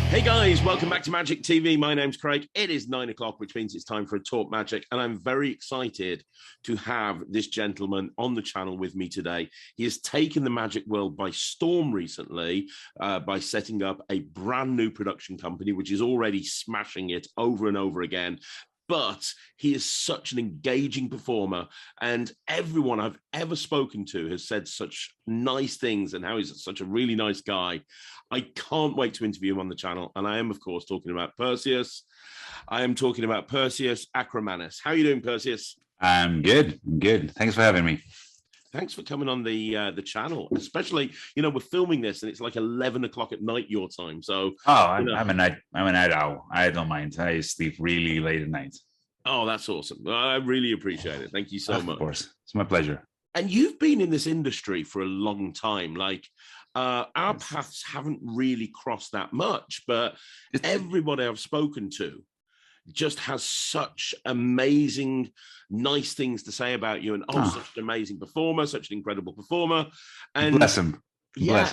Hey guys, welcome back to Magic TV. My name's Craig. It is 9 o'clock, which means it's time for a Talk Magic. And I'm very excited to have this gentleman on the channel with me today. He has taken the magic world by storm recently by setting up a brand new production company, which is already smashing it over and over again. But he is such an engaging performer, and everyone I've ever spoken to has said such nice things and how he's such a really nice guy. I can't wait to interview him on the channel, and I am, of course, talking about Perseus. I am talking about Perseus Arkomanis. How are you doing, Perseus? I'm good. I'm good. Thanks for having me. Thanks for coming on the channel, especially, we're filming this and it's like 11 o'clock at night your time. So, Oh, I'm a night owl. I don't mind. I sleep really late at night. oh, that's awesome. I really appreciate it. Thank you so much. Of course. It's my pleasure. And you've been in this industry for a long time. Like, our paths haven't really crossed that much, but everybody I've spoken to just has such amazing, nice things to say about you. And such an amazing performer, such an incredible performer. And bless him. Yeah,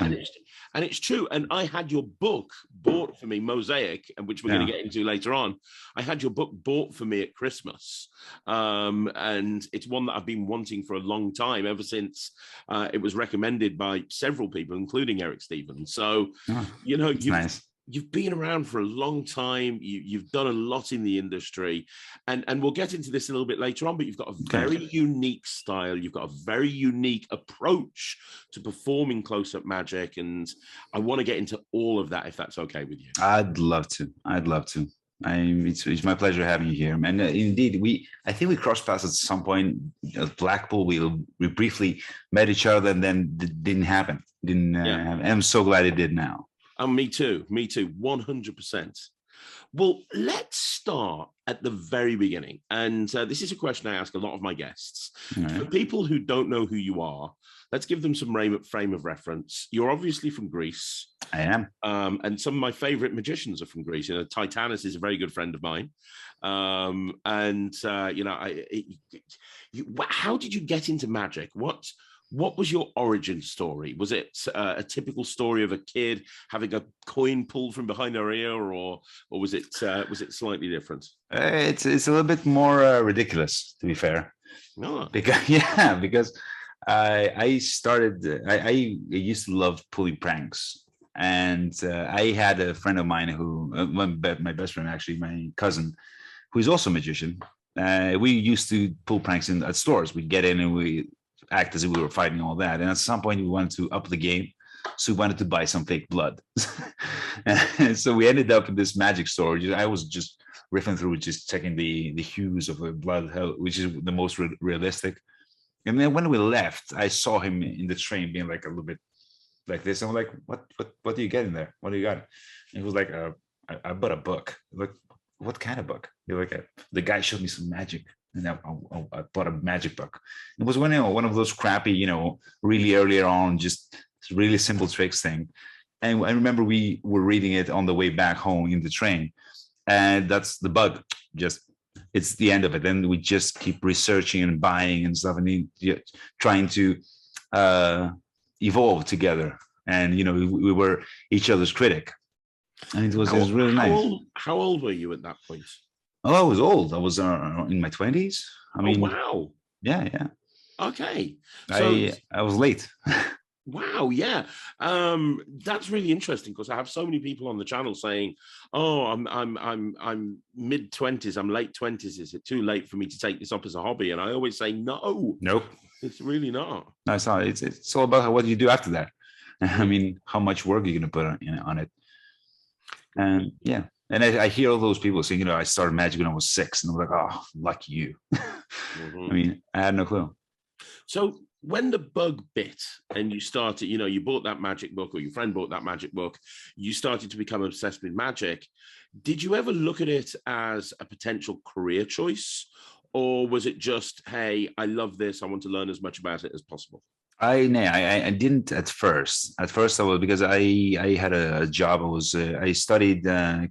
and it's true. And I had your book bought for me, Mosaic, and which we're going to get into later on. I had your book bought for me at Christmas, and it's one that I've been wanting for a long time, ever since it was recommended by several people, including Eric Stevens. So, you've been around for a long time. You've done a lot in the industry, and we'll get into this a little bit later on, but you've got a very unique style. You've got a very unique approach to performing close-up magic, and I want to get into all of that, if that's okay with you. I'd love to. It's my pleasure having you here. And indeed, I think we crossed paths at some point at Blackpool. We briefly met each other, and then it didn't happen. Happen. And I'm so glad it did now. Me too, 100%. Well, let's start at the very beginning. And this is a question I ask a lot of my guests. Right. For people who don't know who you are, let's give them some frame of reference. You're obviously from Greece. I am. And some of my favorite magicians are from Greece. Titanus is a very good friend of mine. How did you get into magic? What was your origin story? Was it a typical story of a kid having a coin pulled from behind their ear, or was it slightly different? It's a little bit more ridiculous, to be fair. No, because I started. I used to love pulling pranks, and I had a friend of mine who my best friend, actually, my cousin, who is also a magician. We used to pull pranks at stores. We'd get in and we act as if we were fighting, all that, and at some point we wanted to up the game, so we wanted to buy some fake blood. And so we ended up in this magic store. I was just riffing through, just checking the hues of the blood, which is the most realistic. And then when we left, I saw him in the train being like a little bit like this. I'm like, what do you get in there? What do you got? And he was like, I bought a book. Like, what kind of book? You're like, the guy showed me some magic. And I bought a magic book. It was one of those crappy, really earlier on, just really simple tricks thing. And I remember we were reading it on the way back home in the train. And that's the bug. It's the end of it. Then we just keep researching and buying and stuff, and trying to evolve together. And, we were each other's critic. And it was really nice. How old were you at that point? Oh, I was old. I was in my 20s. I mean, wow. Yeah. Okay. So I was late. Wow, yeah. That's really interesting, because I have so many people on the channel saying, "Oh, I'm mid-20s, I'm late 20s. Is it too late for me to take this up as a hobby?" And I always say, "No. Nope. It's really not." No, it's not. It's all about what you do after that. I mean, how much work you're going to put on it. And yeah. And I hear all those people saying, I started magic when I was 6. And I'm like, oh, lucky you. I mean, I had no clue. So when the bug bit and you started, you bought that magic book, or your friend bought that magic book, you started to become obsessed with magic. Did you ever look at it as a potential career choice? Or was it just, hey, I love this, I want to learn as much about it as possible? I didn't at first. At first, I was, because I had a job. I studied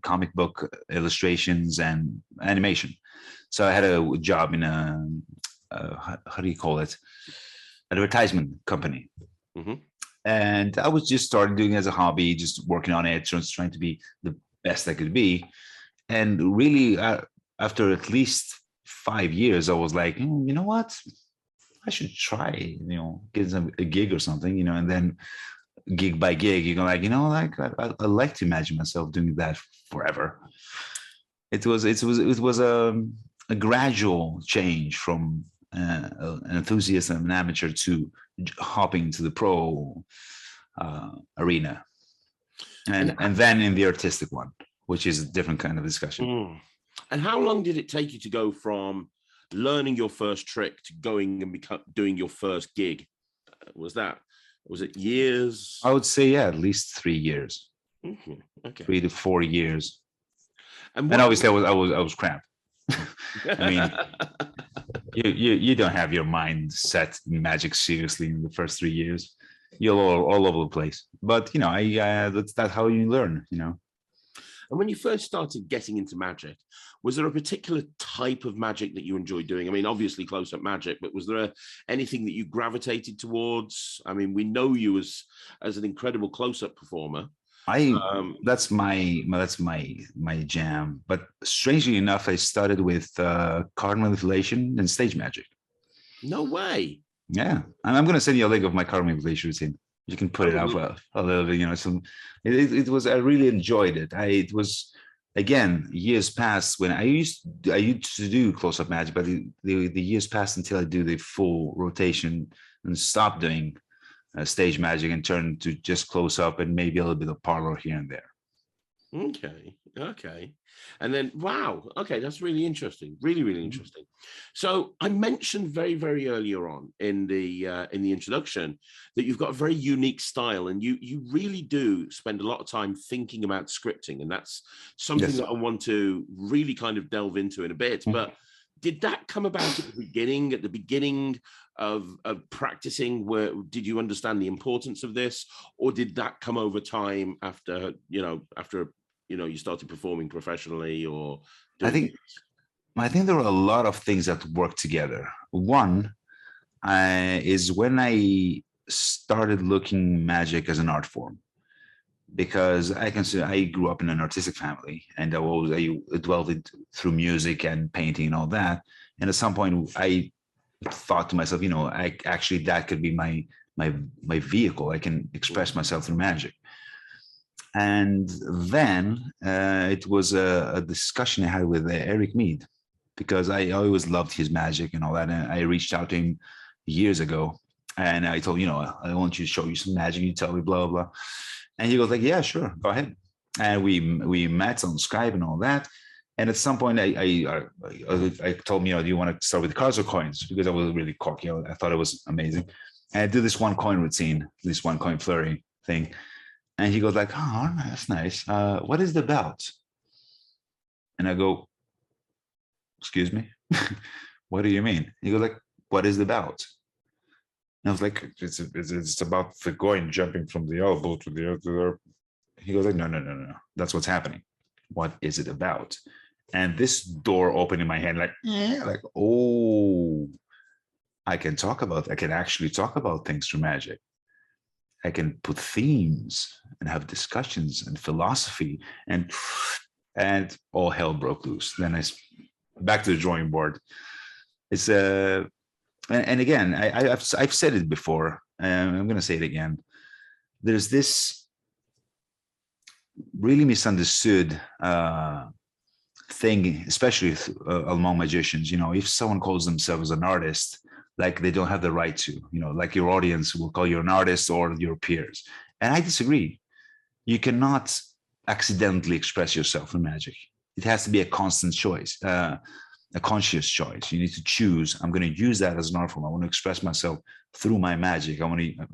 comic book illustrations and animation, so I had a job in a how do you call it, advertisement company. Mm-hmm. And I was just started doing it as a hobby, just working on it, just trying to be best I could be. And really, after at least 5 years, I was like, you know what? I should try, get a gig or something, and then gig by gig, you go like, like I like to imagine myself doing that forever. It was a gradual change from an enthusiast and an amateur to hopping to the pro arena, and then in the artistic one, which is a different kind of discussion. And how long did it take you to go from learning your first trick to going and doing your first gig? Was it years? I would say, yeah, at least 3 years. Mm-hmm. Okay. 3 to 4 years. And obviously I was cramped. I mean, you don't have your mind set in magic seriously in the first 3 years. You're all over the place. But that's how you learn. And when you first started getting into magic, was there a particular type of magic that you enjoyed doing? I mean, obviously close-up magic, but was there anything that you gravitated towards? I mean, we know you as an incredible close-up performer. That's my jam. But strangely enough, I started with card manipulation and stage magic. No way. Yeah, and I'm going to send you a link of my card manipulation routine. You can put it out a little bit, So it was. I really enjoyed it. It was, again, years passed when I used to do close-up magic, but the years passed until I do the full rotation and stop doing stage magic and turn to just close up and maybe a little bit of parlor here and there. Okay. And then, wow. Okay, that's really interesting. Really, really interesting. So I mentioned very, very earlier on in the introduction that you've got a very unique style, and you really do spend a lot of time thinking about scripting, and that's something that I want to really kind of delve into in a bit. But did that come about at the beginning of practicing? Where did you understand the importance of this, or did that come over time after you started performing professionally? Or I think there are a lot of things that work together. One is when I started looking magic as an art form, because I consider I grew up in an artistic family, and I dwelled through music and painting and all that. And at some point, I thought to myself, that could be my vehicle. I can express myself through magic. And then it was a discussion I had with Eric Mead, because I always loved his magic and all that. And I reached out to him years ago, and I told I want you to show you some magic. You tell me, blah, blah, blah. And he goes like, yeah, sure, go ahead. And we met on Skype and all that. And at some point, I told him, do you want to start with cards or coins? Because I was really cocky. I thought it was amazing. And I did this one coin routine, this one coin flurry thing. And he goes like, oh, that's nice. What is the belt? And I go, excuse me? What do you mean? He goes like, what is the belt? And I was like, it's about the coin jumping from the elbow to the other. He goes like, no. That's what's happening. What is it about? And this door opened in my head, oh, I can actually talk about things through magic. I can put themes and have discussions and philosophy, and all hell broke loose. Then back to the drawing board. It's and again, I've said it before, and I'm going to say it again. There's this really misunderstood thing, especially among magicians. If someone calls themselves an artist, like they don't have the right to, like your audience will call you an artist or your peers. And I disagree. You cannot accidentally express yourself in magic. It has to be a constant choice, a conscious choice. You need to choose. I'm going to use that as an art form. I want to express myself through my magic.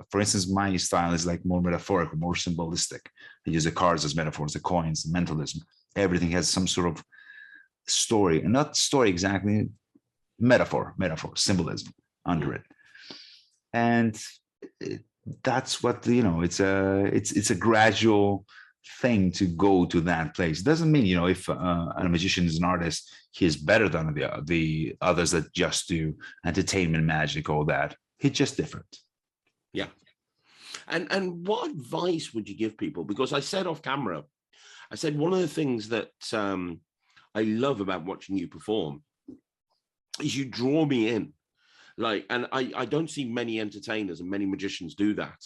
For instance, my style is like more metaphorical, more symbolistic. I use the cards as metaphors, the coins, the mentalism. Everything has some sort of story, and not story exactly, metaphor, symbolism under it. And that's what, it's a gradual thing to go to that place. It doesn't mean, if a magician is an artist, he's better than the others that just do entertainment magic, all that. He's just different. Yeah. And what advice would you give people? Because I said off camera, I said one of the things that I love about watching you perform is you draw me in. Like, and I don't see many entertainers and many magicians do that,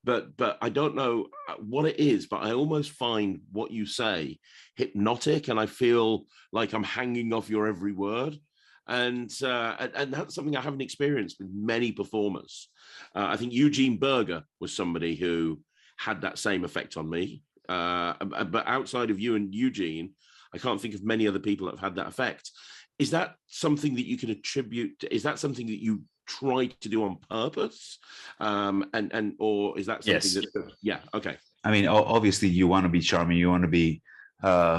but I don't know what it is, but I almost find what you say hypnotic, and I feel like I'm hanging off your every word, and that's something I haven't experienced with many performers. I think Eugene Berger was somebody who had that same effect on me, but outside of you and Eugene, I can't think of many other people that have had that effect. Is that something that you can attribute? Is that something that you try to do on purpose? Or is that something that, yeah, okay. I mean, obviously you want to be charming, you want to be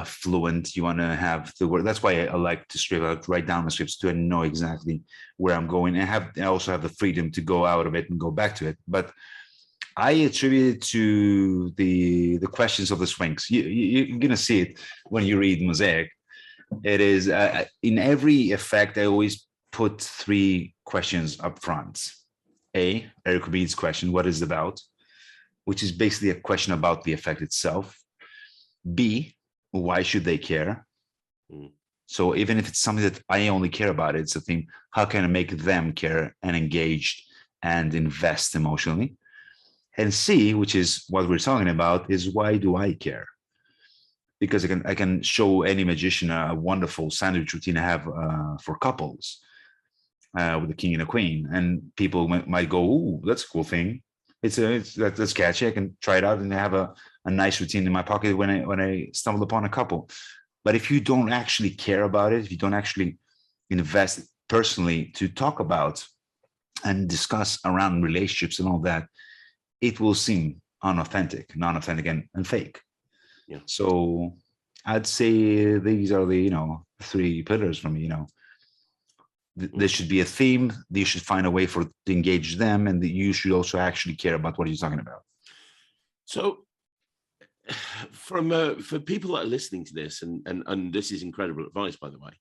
fluent, you want to have the word. That's why I like to write down the scripts to know exactly where I'm going, and I also have the freedom to go out of it and go back to it. But I attribute it to the questions of the Sphinx. You're going to see it when you read Mosaic. It is in every effect, I always put 3 questions up front. A, Arkomanis question, what is it about? Which is basically a question about the effect itself. B, why should they care? So even if it's something that I only care about, it's a theme, how can I make them care and engaged and invest emotionally? And C, which is what we're talking about, is why do I care? Because I can show any magician a wonderful sandwich routine I have for couples with the king and the queen, and people might go, "Ooh, that's a cool thing. That's catchy. I can try it out and have a nice routine in my pocket when I stumble upon a couple." But if you don't actually care about it, if you don't actually invest personally to talk about and discuss around relationships and all that, it will seem unauthentic, non-authentic, and fake. Yeah. So I'd say these are the 3 pillars for me. There should be a theme. You should find a way to engage them, and you should also actually care about what you're talking about. So, for people that are listening to this, and this is incredible advice, by the way,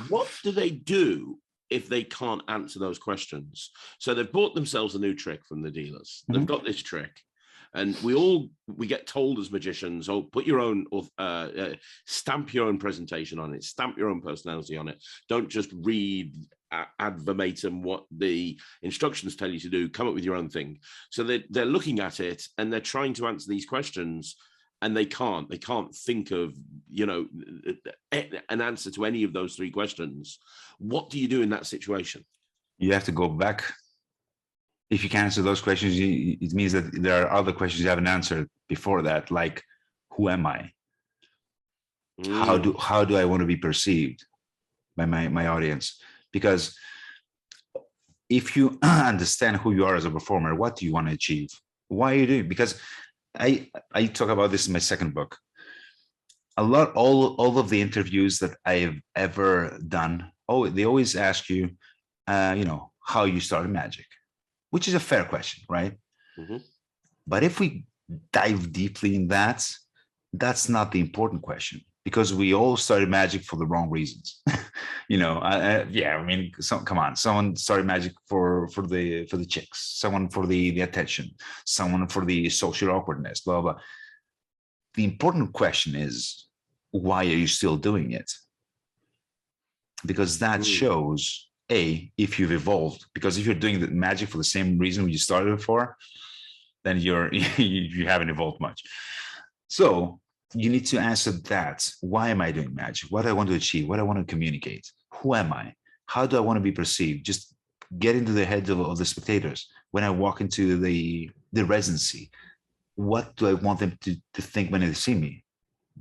what do they do if they can't answer those questions? So they've bought themselves a new trick from the dealers. They've got this trick. And we get told as magicians, oh, put your own, stamp your own presentation on it, stamp your own personality on it. Don't just read ad verbatim what the instructions tell you to do. Come up with your own thing. So they're looking at it and they're trying to answer these questions, and they can't think of an answer to any of those 3 questions. What do you do in that situation? You have to go back. If you can answer those questions, it means that there are other questions you haven't answered before that, like, who am I? How do I want to be perceived by my audience? Because if you understand who you are as a performer, what do you want to achieve? Why are you doing? Because I talk about this in my second book. All of the interviews that I've ever done, they always ask you, how you started magic, which is a fair question, right? Mm-hmm. But if we dive deeply in that, that's not the important question, because we all started magic for the wrong reasons. Come on, someone started magic for the chicks, someone for the attention, someone for the social awkwardness, blah, blah. The important question is, why are you still doing it? Because that shows, if you've evolved. Because if you're doing the magic for the same reason you started it for, then you haven't evolved much. So you need to answer that. Why am I doing magic? What do I want to achieve? What do I want to communicate? Who am I? How do I want to be perceived? Just get into the heads of the spectators. When I walk into the residency, what do I want them to think when they see me?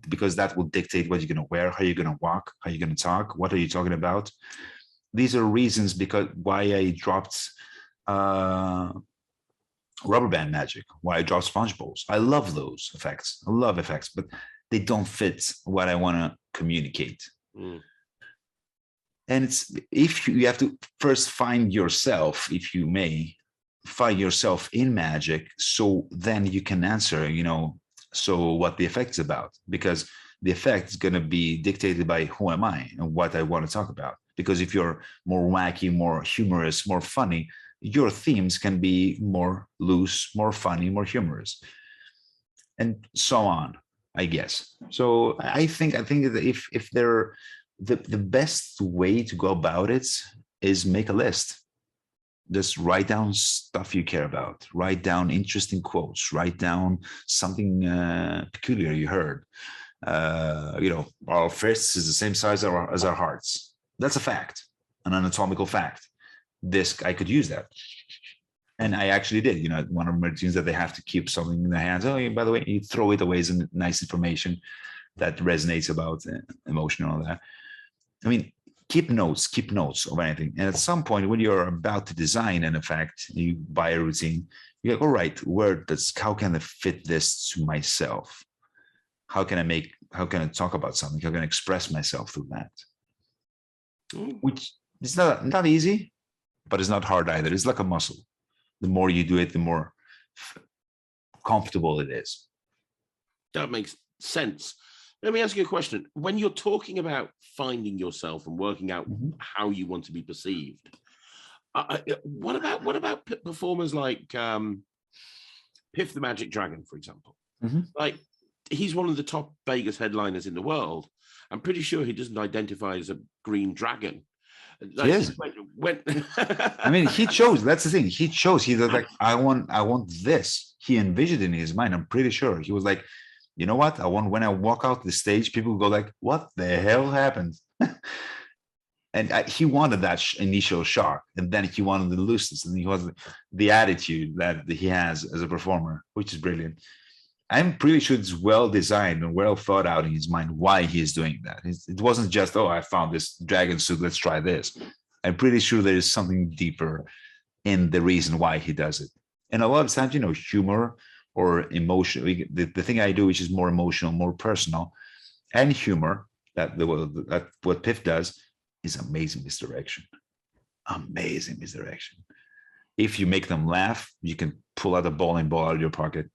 Because that will dictate what you're going to wear, how you're going to walk, how you're going to talk, what are you talking about? These are reasons why I dropped rubber band magic, why I dropped sponge bowls. I love those effects. I love effects, but they don't fit what I want to communicate. And if you have to first find yourself, if you may, find yourself in magic, so then you can answer, so what the effect is about, because the effect is going to be dictated by who am I and what I want to talk about. Because if you're more wacky, more humorous, more funny, your themes can be more loose, more funny, more humorous, and so on. I guess. So I think that if they're the best way to go about it is make a list. Just write down stuff you care about. Write down interesting quotes. Write down something peculiar you heard. Our fists is the same size as our hearts. That's a fact, an anatomical fact. This I could use that, and I actually did. One of my routines that they have to keep something in their hands. Oh, by the way, you throw it away as nice information that resonates about emotion and all that. I mean, keep notes of anything. And at some point, when you're about to design an effect, you buy a routine. You're like, all right, how can I fit this to myself? How can I talk about something? How can I express myself through that? Which is not easy, but it's not hard either. It's like a muscle. The more you do it, the more comfortable it is. That makes sense. Let me ask you a question. When you're talking about finding yourself and working out how you want to be perceived, what about performers like Piff the Magic Dragon, for example? Like, he's one of the top Vegas headliners in the world. I'm pretty sure he doesn't identify as a green dragon. Like, yes. I mean, he chose. That's the thing. He chose. He was like, I want this. He envisioned in his mind. I'm pretty sure he was like, you know what? When I walk out the stage, people go like, what the hell happened? And he wanted that initial shock, and then he wanted the looseness, and he was the attitude that he has as a performer, which is brilliant. I'm pretty sure it's well designed and well thought out in his mind why he's doing that. It wasn't just, oh, I found this dragon suit, let's try this. I'm pretty sure there is something deeper in the reason why he does it. And a lot of times, humor or emotion, the thing I do, which is more emotional, more personal, and humor, that what Piff does, is amazing misdirection. Amazing misdirection. If you make them laugh, you can pull out a bowling ball out of your pocket.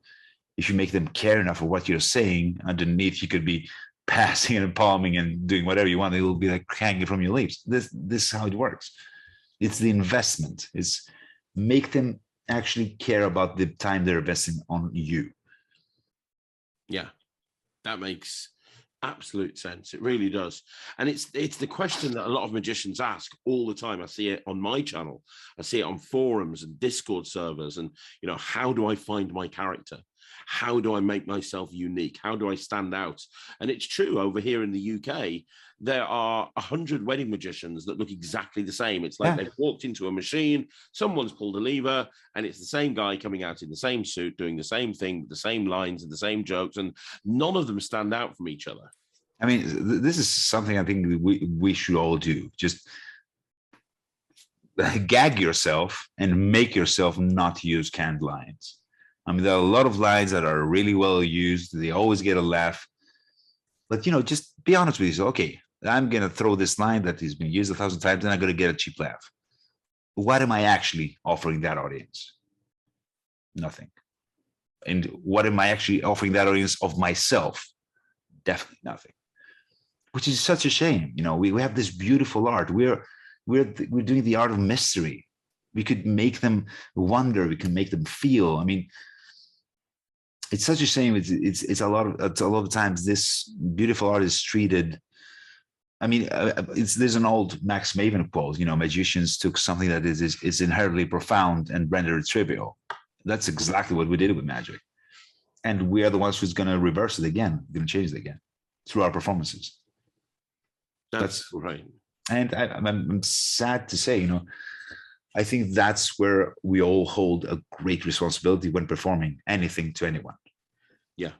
If you make them care enough for what you're saying, underneath you could be passing and palming and doing whatever you want. It will be like hanging from your lips. This is how it works. It's the investment. It's make them actually care about the time they're investing on you. Yeah, that makes absolute sense. It really does. And it's the question that a lot of magicians ask all the time. I see it on my channel. I see it on forums and Discord servers. And, how do I find my character? How do I make myself unique? How do I stand out? And it's true, over here in the UK, there are 100 wedding magicians that look exactly the same. It's like they've walked into a machine, someone's pulled a lever, and it's the same guy coming out in the same suit, doing the same thing, with the same lines and the same jokes, and none of them stand out from each other. I mean, this is something I think we should all do. Just gag yourself and make yourself not use canned lines. I mean, there are a lot of lines that are really well used. They always get a laugh. But, just be honest with yourself. Okay, I'm going to throw this line that has been used 1,000 times, and I'm going to get a cheap laugh. What am I actually offering that audience? Nothing. And what am I actually offering that audience of myself? Definitely nothing. Which is such a shame. We have this beautiful art. We're doing the art of mystery. We could make them wonder. We can make them feel. I mean, it's such a shame. It's a lot of times this beautiful art is treated. I mean, there's an old Max Maven quote. Magicians took something that is inherently profound and rendered it trivial. That's exactly what we did with magic, and we are the ones who's going to reverse it again. Going to change it again through our performances. That's right. And I'm sad to say, I think that's where we all hold a great responsibility when performing anything to anyone. Yeah.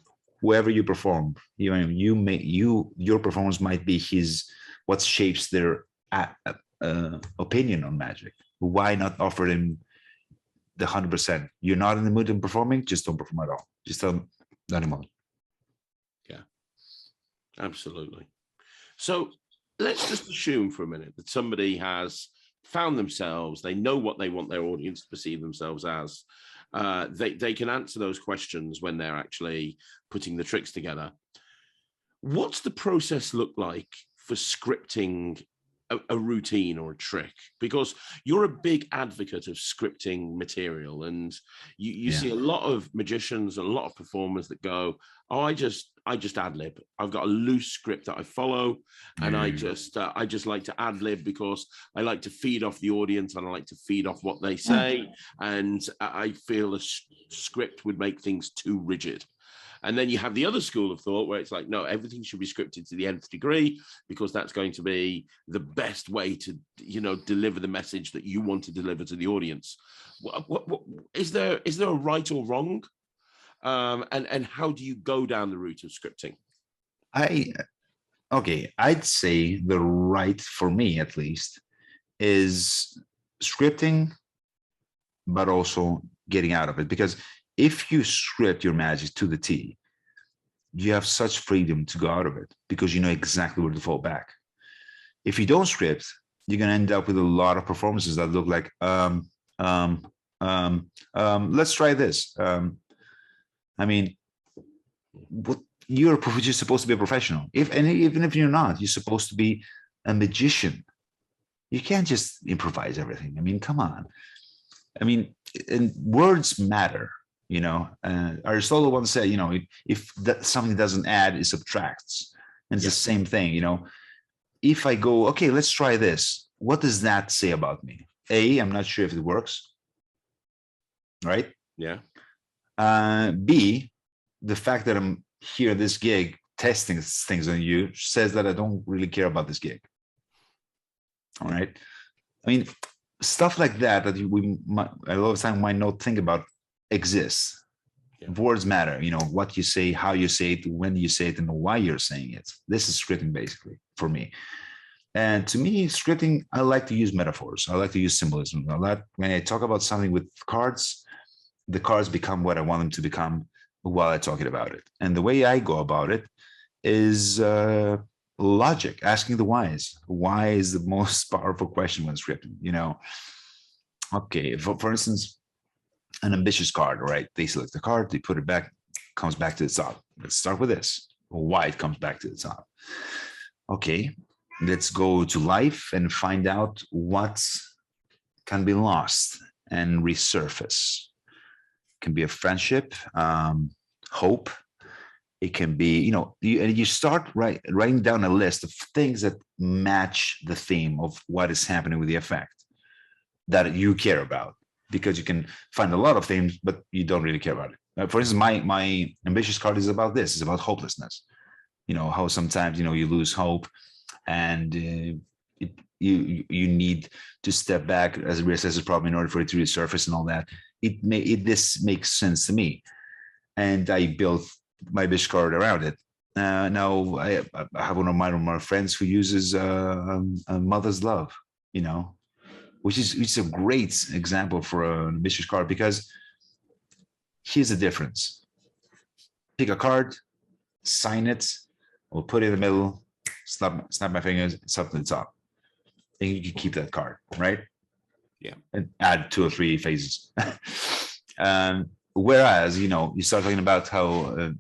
Whoever you perform, your performance might be what shapes their opinion on magic. Why not offer them the 100%? You're not in the mood of performing, just don't perform at all. Just tell them, not anymore. Yeah, absolutely. So let's just assume for a minute that somebody has found themselves, they know what they want their audience to perceive themselves as. They can answer those questions when they're actually putting the tricks together. What's the process look like for scripting a routine or a trick? Because you're a big advocate of scripting material, and you see a lot of magicians and a lot of performers that go, oh, I just ad lib. I've got a loose script that I follow, and I just like to ad lib because I like to feed off the audience and I like to feed off what they say, and I feel a script would make things too rigid. And then you have the other school of thought where it's like, no, everything should be scripted to the nth degree because that's going to be the best way to, deliver the message that you want to deliver to the audience. What is there a right or wrong? And how do you go down the route of scripting? I'd say the right, for me at least, is scripting, but also getting out of it. Because if you script your magic to the T, you have such freedom to go out of it because you know exactly where to fall back. If you don't script, you're going to end up with a lot of performances that look like, let's try this. You're just supposed to be a professional. Even if you're not, you're supposed to be a magician. You can't just improvise everything. I mean, come on. And words matter. Aristotle once said, if something doesn't add, it subtracts. And it's the same thing, If I go, okay, let's try this. What does that say about me? A, I'm not sure if it works. Right? Yeah. B, the fact that I'm here at this gig testing things on you says that I don't really care about this gig. All right. Stuff like that we might, a lot of time might not think about exists. Yeah. Words matter, what you say, how you say it, when you say it, and why you're saying it. This is scripting basically for me. And to me, scripting, I like to use metaphors. I like to use symbolism. When I talk about something with cards, the cards become what I want them to become while I'm talking about it. And the way I go about it is logic, asking the whys. Why is the most powerful question when scripting, Okay, for instance, an ambitious card, right? They select the card, they put it back, comes back to the top. Let's start with this. Why it comes back to the top. Okay, let's go to life and find out what can be lost and resurface. It can be a friendship, hope. It can be, you start writing down a list of things that match the theme of what is happening with the effect that you care about, because you can find a lot of things, but you don't really care about it. For instance, my ambitious card is about this. It's about hopelessness. How sometimes, you lose hope and you need to step back as a reassess problem in order for it to resurface and all that. This makes sense to me. And I built my ambitious card around it. Now I have one of my friends who uses a mother's love, which is a great example for an ambitious card, because here's the difference. Pick a card, sign it, we'll put it in the middle, snap my fingers, it's up to the top. And you can keep that card, right? Yeah. And add 2 or 3 phases. Whereas, you start talking about how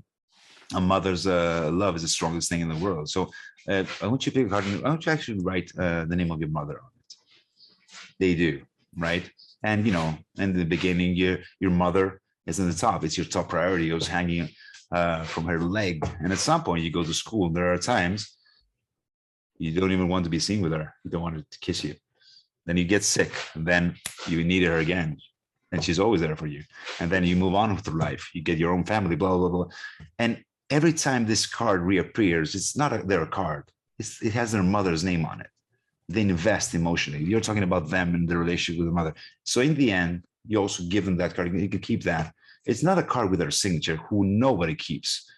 a mother's love is the strongest thing in the world. So I want you to pick a card. I want you to actually write the name of your mother on it. They do, right? And, in the beginning, your mother is in the top. It's your top priority. It was hanging from her leg. And at some point, you go to school. There are times you don't even want to be seen with her. You don't want her to kiss you. Then you get sick. And then you need her again. And she's always there for you. And then you move on with your life. You get your own family, blah, blah, blah. And every time this card reappears, it's not their card. It has their mother's name on it. They invest emotionally. You're talking about them and the relationship with the mother. So in the end, you also give them that card. You can keep that. It's not a card with their signature who nobody keeps.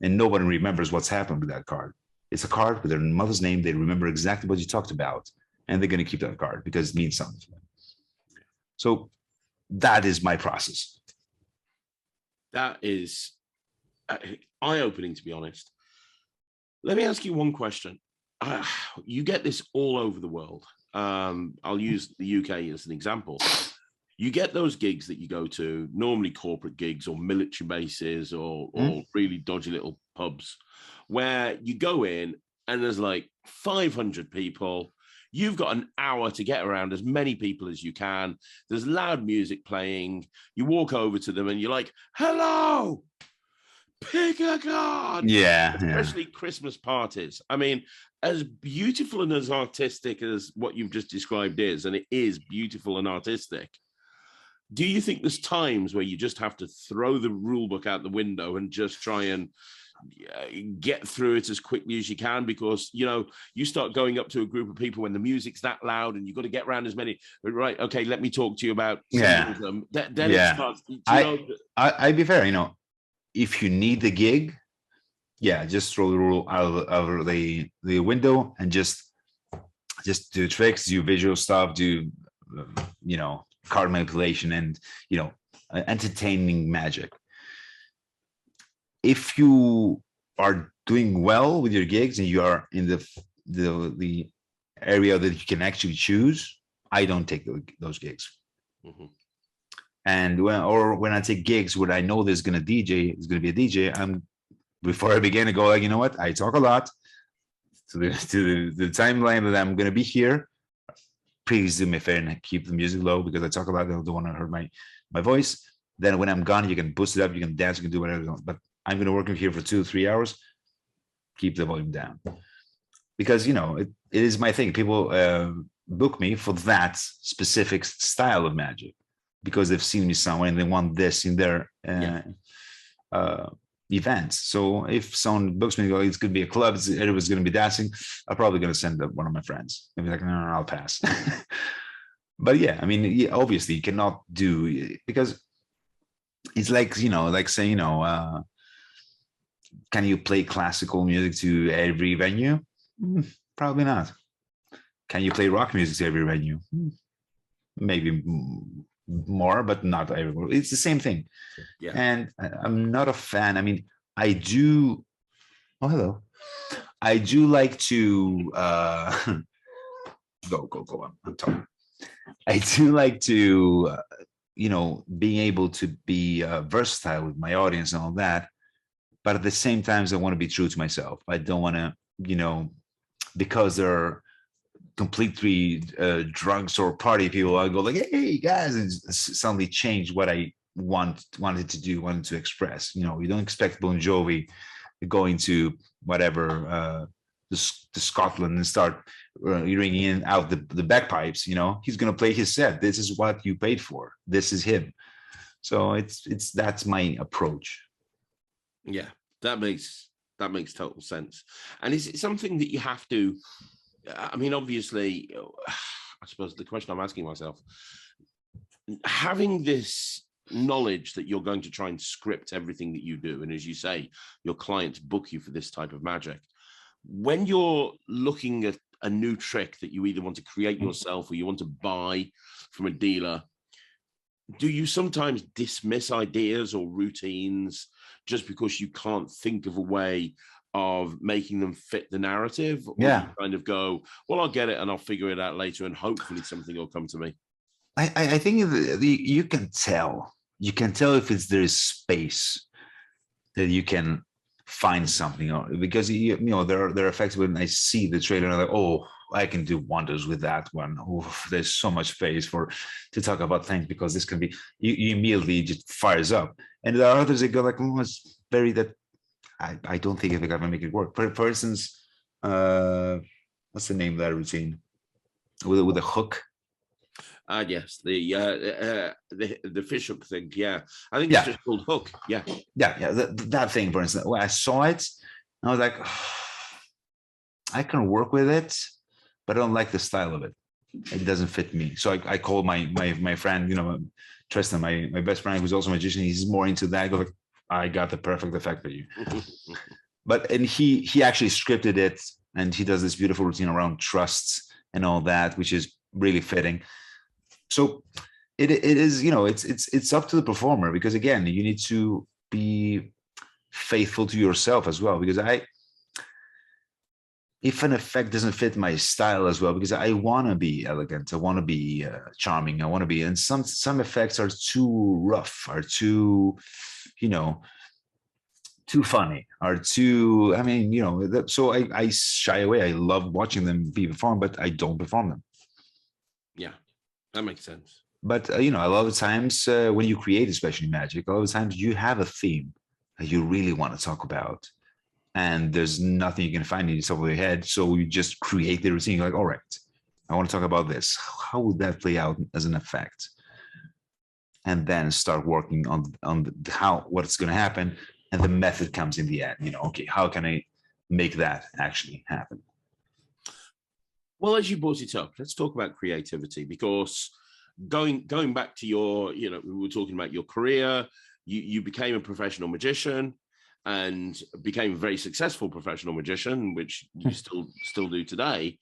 And nobody remembers what's happened with that card. It's a card with their mother's name. They remember exactly what you talked about. And they're going to keep that card because it means something to them. So that is my process. That is eye-opening, to be honest. Let me ask you one question. You get this all over the world. I'll use the UK as an example. You get those gigs that you go to, normally corporate gigs or military bases or really dodgy little pubs, where you go in and there's like 500 people. You've got an hour to get around as many people as you can. There's loud music playing. You walk over to them and you're like, hello, pick a card. Yeah, Especially Christmas parties. I mean, as beautiful and as artistic as what you've just described is, and it is beautiful and artistic, do you think there's times where you just have to throw the rule book out the window and just try and get through it as quickly as you can? Because, you know, you start going up to a group of people when the music's that loud and you've got to get around as many, right? Okay, let me talk to you about symbolism. Then it starts, I'd be fair, you know, if you need the gig, yeah, just throw the rule out of the window and just do tricks, do visual stuff, do, you know, card manipulation and, you know, entertaining magic. If you are doing well with your gigs and you are in the area that you can actually choose, I don't take those gigs. Mm-hmm. And when I take gigs where I know there's going to be a DJ, before I begin to go like, you know what, I talk a lot to the timeline that I'm going to be here. Please do me a favor and keep the music low because I talk a lot. I don't want to hurt my voice. Then when I'm gone, you can boost it up, you can dance, you can do whatever you want. But I'm going to work in here for 2-3 hours. Keep the volume down because, you know, it is my thing. People book me for that specific style of magic because they've seen me somewhere and they want this in their events. So if someone books me, it's going to be a club, everyone's going to be dancing, I'm probably going to send one of my friends and be like, no, I'll pass. But yeah, I mean, obviously you cannot do, because it's like, you know, like saying, you know, can you play classical music to every venue? Probably not. Can you play rock music to every venue? Maybe more, but not everywhere. It's the same thing. Yeah. And I'm not a fan. I mean, I do. Oh, hello. I do like to go on. I'm talking. I do like to, you know, being able to be versatile with my audience and all that. But at the same time, I want to be true to myself. I don't want to, you know, because they're completely drunks or party people, I go like, hey guys, and suddenly change what I wanted to express. You know, you don't expect Bon Jovi going to whatever the Scotland and start ringing in out the bagpipes. You know, he's gonna play his set. This is what you paid for. This is him. So that's my approach. Yeah, that makes total sense. And is it something that you have to? I mean, obviously, I suppose the question I'm asking myself, having this knowledge that you're going to try and script everything that you do, and as you say, your clients book you for this type of magic, when you're looking at a new trick that you either want to create yourself or you want to buy from a dealer, do you sometimes dismiss ideas or routines just because you can't think of a way of making them fit the narrative? Or you kind of go, well, I'll get it and I'll figure it out later and hopefully something will come to me? I think you can tell. You can tell if there's space that you can find something, because you know there are effects when I see the trailer and I'm like, oh, I can do wonders with that one. Oof, there's so much space to talk about things because this can be, you immediately just fires up. And there are others that go like, oh, it's very that I don't think if I can make it work. For instance, what's the name of that routine with a hook? Yes, the fish hook thing. Yeah, I think it's just called hook. Yeah. That thing, for instance, when I saw it, I was like, oh, I can work with it, but I don't like the style of it. It doesn't fit me. So I called my friend, you know, Tristan, my best friend, who's also a magician. He's more into that. I go like, I got the perfect effect for you. And he actually scripted it, and he does this beautiful routine around trusts and all that, which is really fitting. So it is, you know, it's up to the performer, because again, you need to be faithful to yourself as well, because if an effect doesn't fit my style as well, because I want to be elegant, I want to be charming, I want to be, and some effects are too rough, are too, you know, too funny or too, I mean, so I shy away. I love watching them be performed, but I don't perform them. Yeah, that makes sense. But a lot of times when you create, especially magic, a lot of times you have a theme that you really want to talk about, and there's nothing you can find in the top of your head. So you just create the routine. You're like, all right, I want to talk about this. How would that play out as an effect? And then start working on what's going to happen, and the method comes in the end. Okay, how can I make that actually happen? Well, as you brought it up, let's talk about creativity, because going back to your, we were talking about your career. You became a professional magician and became a very successful professional magician, which you still do today.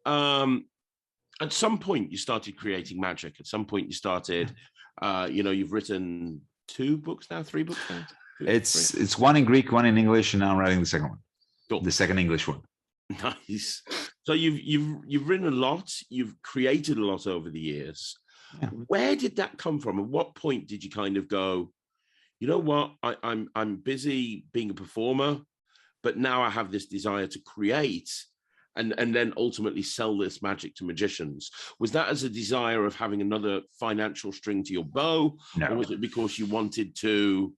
At some point, you started creating magic. At some point, you started. You've written 2 books now, 3 books now. It's one in Greek, one in English, and now I'm writing the second one. Cool. The second English one. Nice. So you've written a lot. You've created a lot over the years. Yeah. Where did that come from? At what point did you kind of go, you know what? I'm busy being a performer, but now I have this desire to create and then ultimately sell this magic to magicians. Was that as a desire of having another financial string to your bow? No. Or was it because you wanted to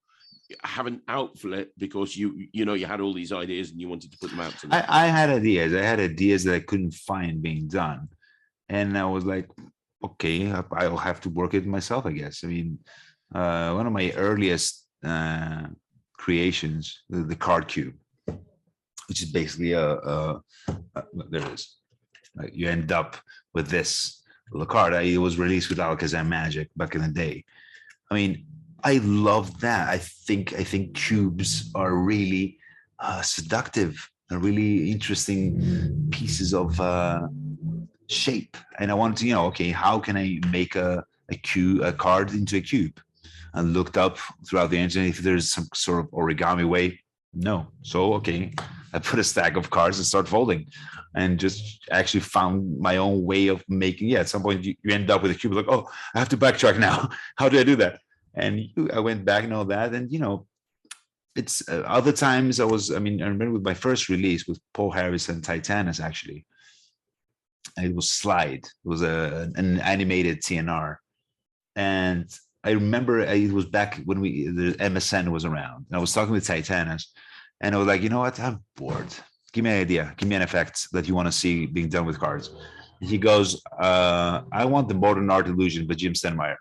have an outlet because you had all these ideas and you wanted to put them out to them? I had ideas. I had ideas that I couldn't find being done. And I was like, okay, I'll have to work it myself, I guess. I mean, one of my earliest creations, the card cube, which is basically there it is. You end up with this little card. It was released with Alakazam Magic back in the day. I mean, I love that. I think cubes are really seductive, really interesting pieces of shape. And I wanted to, okay, how can I make a card into a cube? I looked up throughout the internet if there's some sort of origami way. No. So, okay, I put a stack of cards and start folding, and just actually found my own way of making. Yeah, at some point you end up with a cube like, oh, I have to backtrack now. How do I do that? And I went back and all that. And, it's other times I remember with my first release with Paul Harris and Titanus, actually, it was Slide. It was an animated TNR. And I remember it was back when the MSN was around. And I was talking with Titanus, and I was like, you know what? I'm bored. Give me an idea. Give me an effect that you want to see being done with cards. And he goes, I want the modern art illusion by Jim Stenmeyer.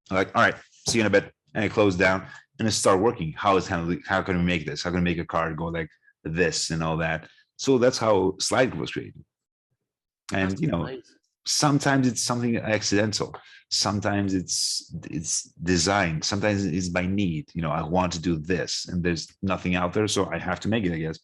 I'm like, all right, see you in a bit. And I closed down and I start working. How can we make this? How can we make a card go like this and all that? So that's how Slide was created. And sometimes it's something accidental. Sometimes it's designed. Sometimes it's by need. I want to do this, and there's nothing out there, so I have to make it, I guess.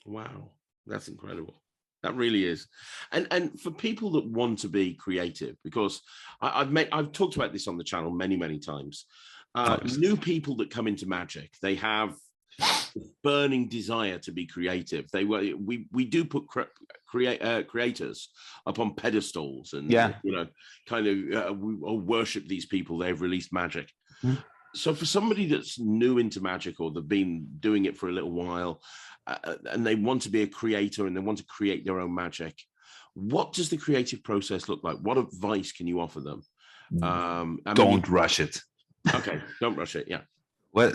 Wow, that's incredible. That really is. And for people that want to be creative, because I've talked about this on the channel many times. New people that come into magic, they have burning desire to be creative. We do put creators up on pedestals, and we worship these people. They've released magic. So for somebody that's new into magic, or they've been doing it for a little while, and they want to be a creator and they want to create their own magic, what does the creative process look like? What advice can you offer them? Don't rush it. Okay, don't rush it. Yeah. Well,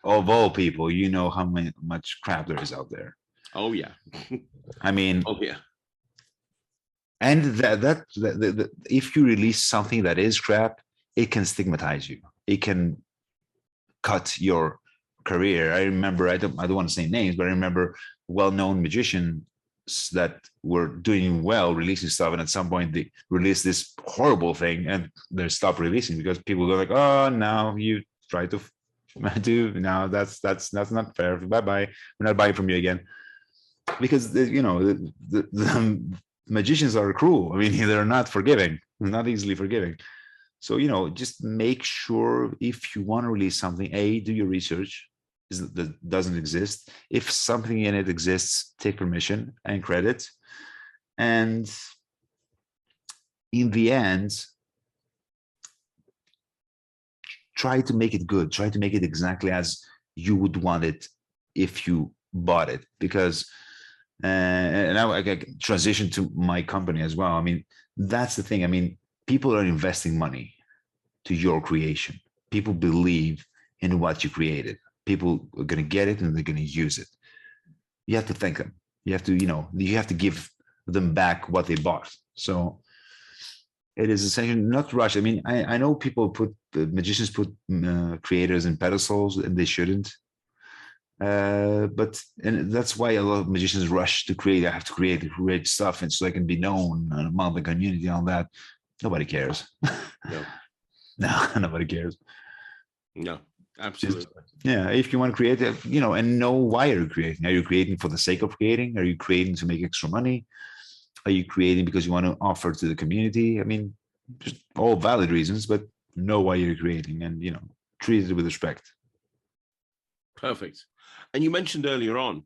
of all people, how much crap there is out there. Oh yeah. Oh yeah. And that if you release something that is crap, it can stigmatize you. It can cut your career. I remember, I don't want to say names, but I remember well-known magicians that were doing well, releasing stuff, and at some point they released this horrible thing and they stopped releasing because people go like, oh, now you try to do, now that's not fair. Bye-bye. We're not buying from you again. Because the magicians are cruel. They're not forgiving, not easily forgiving. So, just make sure if you want to release something, do your research. That doesn't exist. If something in it exists, take permission and credit. And in the end, try to make it good. Try to make it exactly as you would want it if you bought it. Because and now I can transition to my company as well. I mean, that's the thing. I mean, people are investing money to your creation. People believe in what you created. People are going to get it and they're going to use it. You have to thank them. You have to, you have to give them back what they bought. So it is essentially not rush. I mean, I know people magicians put creators in pedestals, and they shouldn't. But that's why a lot of magicians rush to create. I have to create great stuff, and so I can be known among the community and all that. Nobody cares. No. No, nobody cares. No, absolutely. Yeah, if you want to create, and know why you're creating. Are you creating for the sake of creating? Are you creating to make extra money? Are you creating because you want to offer to the community? I mean, just all valid reasons, but know why you're creating, and treat it with respect. Perfect. And you mentioned earlier on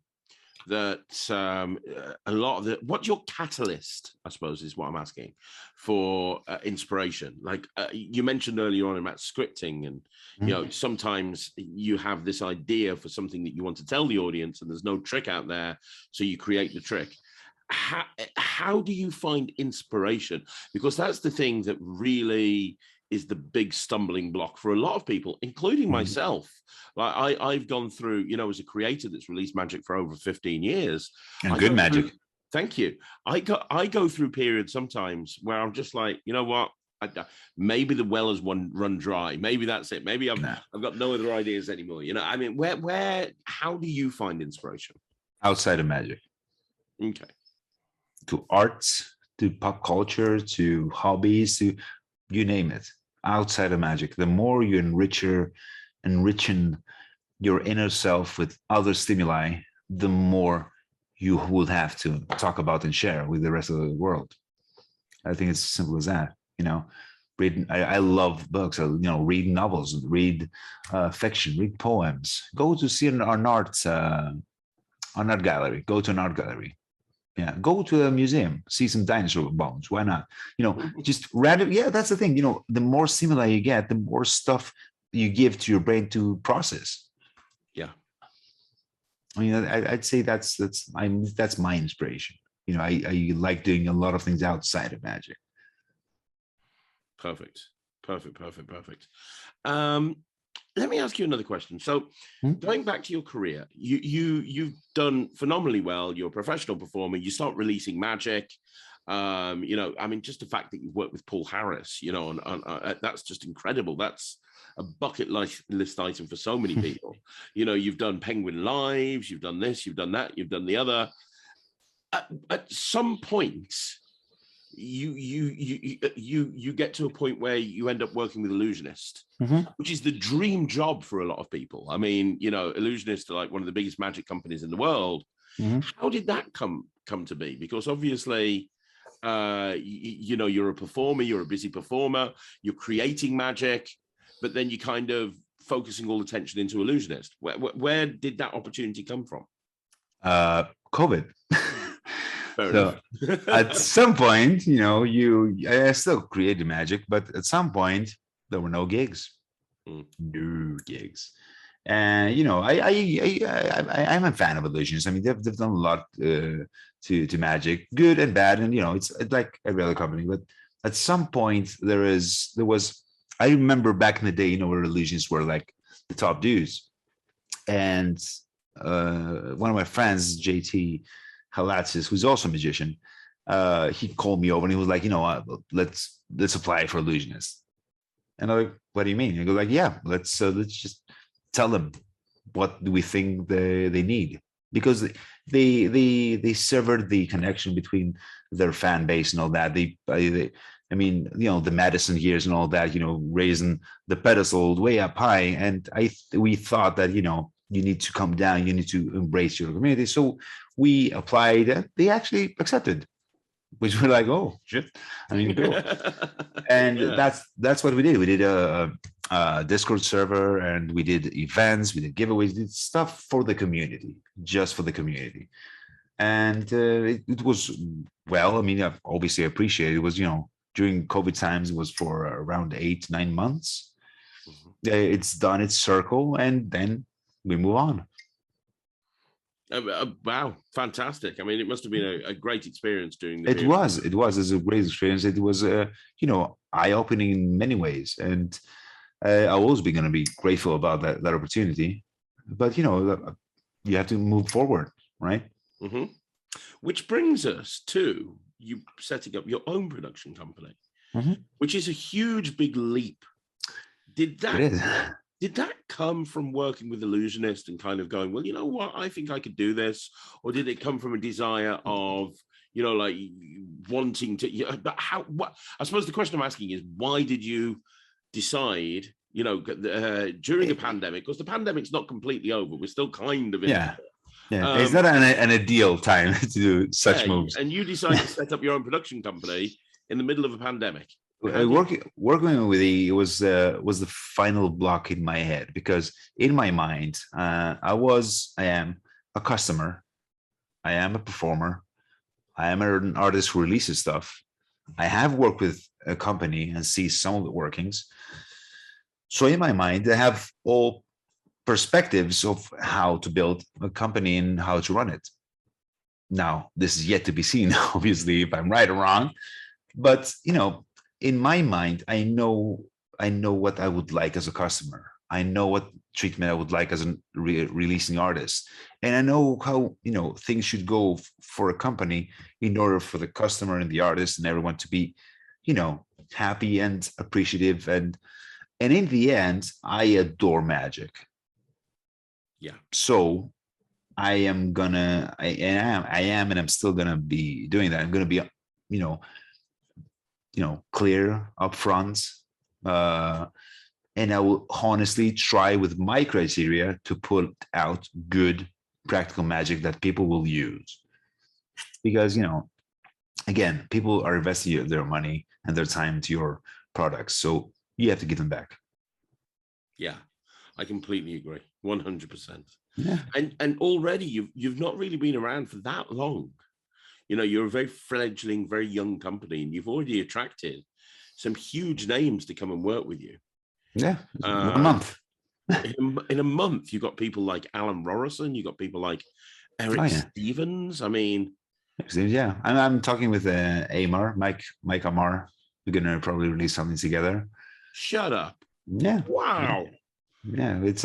that a lot of what's your catalyst, I suppose, is what I'm asking for inspiration. Like you mentioned earlier on about scripting, and sometimes you have this idea for something that you want to tell the audience, and there's no trick out there, so you create the trick. How do you find inspiration? Because that's the thing that really is the big stumbling block for a lot of people, including myself. Like I've gone through, as a creator that's released magic for over 15 years. And good magic. Thank you. I go through periods sometimes where I'm just like, you know what? Maybe the well has run dry. Maybe that's it. Maybe I've got no other ideas anymore. I mean, how do you find inspiration? Outside of magic. Okay. To arts, to pop culture, to hobbies, to you name it. Outside of magic, the more you enriching your inner self with other stimuli, the more you will have to talk about and share with the rest of the world. I think it's as simple as that. Reading. I love books. Read novels, read fiction, read poems. Go to see an art gallery. Go to an art gallery. Yeah, go to a museum, see some dinosaur bones. Why not? Just random. Yeah, that's the thing. The more stimuli you get, the more stuff you give to your brain to process. Yeah. I mean, I'd say that's my inspiration. I like doing a lot of things outside of magic. Perfect. Let me ask you another question. So going back to your career, you've done phenomenally well. You're a professional performer. You start releasing magic. I mean, just the fact that you've worked with Paul Harris, that's just incredible. That's a bucket list item for so many people. You've done Penguin Lives, you've done this, you've done that, you've done the other. At some point, you get to a point where you end up working with Illusionist, which is the dream job for a lot of people. I mean, Illusionist are like one of the biggest magic companies in the world. How did that come to be? Because obviously, you're a performer, you're a busy performer, you're creating magic, but then you kind of focusing all attention into Illusionist. Where did that opportunity come from? COVID. So at some point, I still created magic, but at some point there were no gigs. No gigs. And I'm a fan of Illusionists. I mean, they've done a lot to magic, good and bad, and it's like every other company. But at some point there was. I remember back in the day, where Illusionists were like the top dudes, and one of my friends, JT Halatsis, who's also a magician, he called me over and he was like, let's apply for Illusionist. And I'm like, what do you mean? I go like, yeah, let's just tell them what do we think they need, because they severed the connection between their fan base and all that. I mean, the Madison years and all that, raising the pedestal way up high. And we thought that, you need to come down, you need to embrace your community. So we applied, and they actually accepted, which we're like, oh shit. I mean, cool. And that's what we did. We did a Discord server, and we did events, we did giveaways, we did stuff for the community, just for the community. And it was, well, I mean, I obviously appreciate it. It was, during COVID times, it was for around 8-9 months. It's done its circle, and then we move on. Wow, fantastic! I mean, it must have been a great experience during the It period. was. It was. It's a great experience. It was, eye-opening in many ways, and I'll always be going to be grateful about that opportunity. But you have to move forward, right? Mm-hmm. Which brings us to you setting up your own production company, which is a huge, big leap. Did It is. that come from working with Ellusionist and kind of going, well, you know what, I think I could do this? Or did it come from a desire of, like wanting to, but what, I suppose the question I'm asking is, why did you decide, during a pandemic, because the pandemic's not completely over, we're still kind of in Yeah. Yeah, it's not an ideal time to do such moves. And you decided to set up your own production company in the middle of a pandemic. Working with it was the final block in my head, because in my mind, I am a customer, I am a performer, I am an artist who releases stuff. I have worked with a company and see some of the workings. So in my mind, I have all perspectives of how to build a company and how to run it. Now, this is yet to be seen, obviously, if I'm right or wrong. But in my mind, I know what I would like as a customer. I know what treatment I would like as a releasing artist, and I know how things should go for a company in order for the customer and the artist and everyone to be, happy and appreciative. And in the end, I adore magic. Yeah. So I am, and I'm still gonna be doing that. I'm gonna be, clear upfront, and I will honestly try with my criteria to put out good practical magic that people will use. Because again, people are investing their money and their time to your products, so you have to give them back. Yeah, I completely agree, 100%. Yeah. And already you've not really been around for that long. You're a very fledgling, very young company, and you've already attracted some huge names to come and work with you. Yeah, 1 month. in a month, you've got people like Alan Rorison, you've got people like Eric Stevens. I mean, yeah, I'm talking with Mike Amar. We're gonna probably release something together. Shut up. Yeah. Wow. Yeah, it's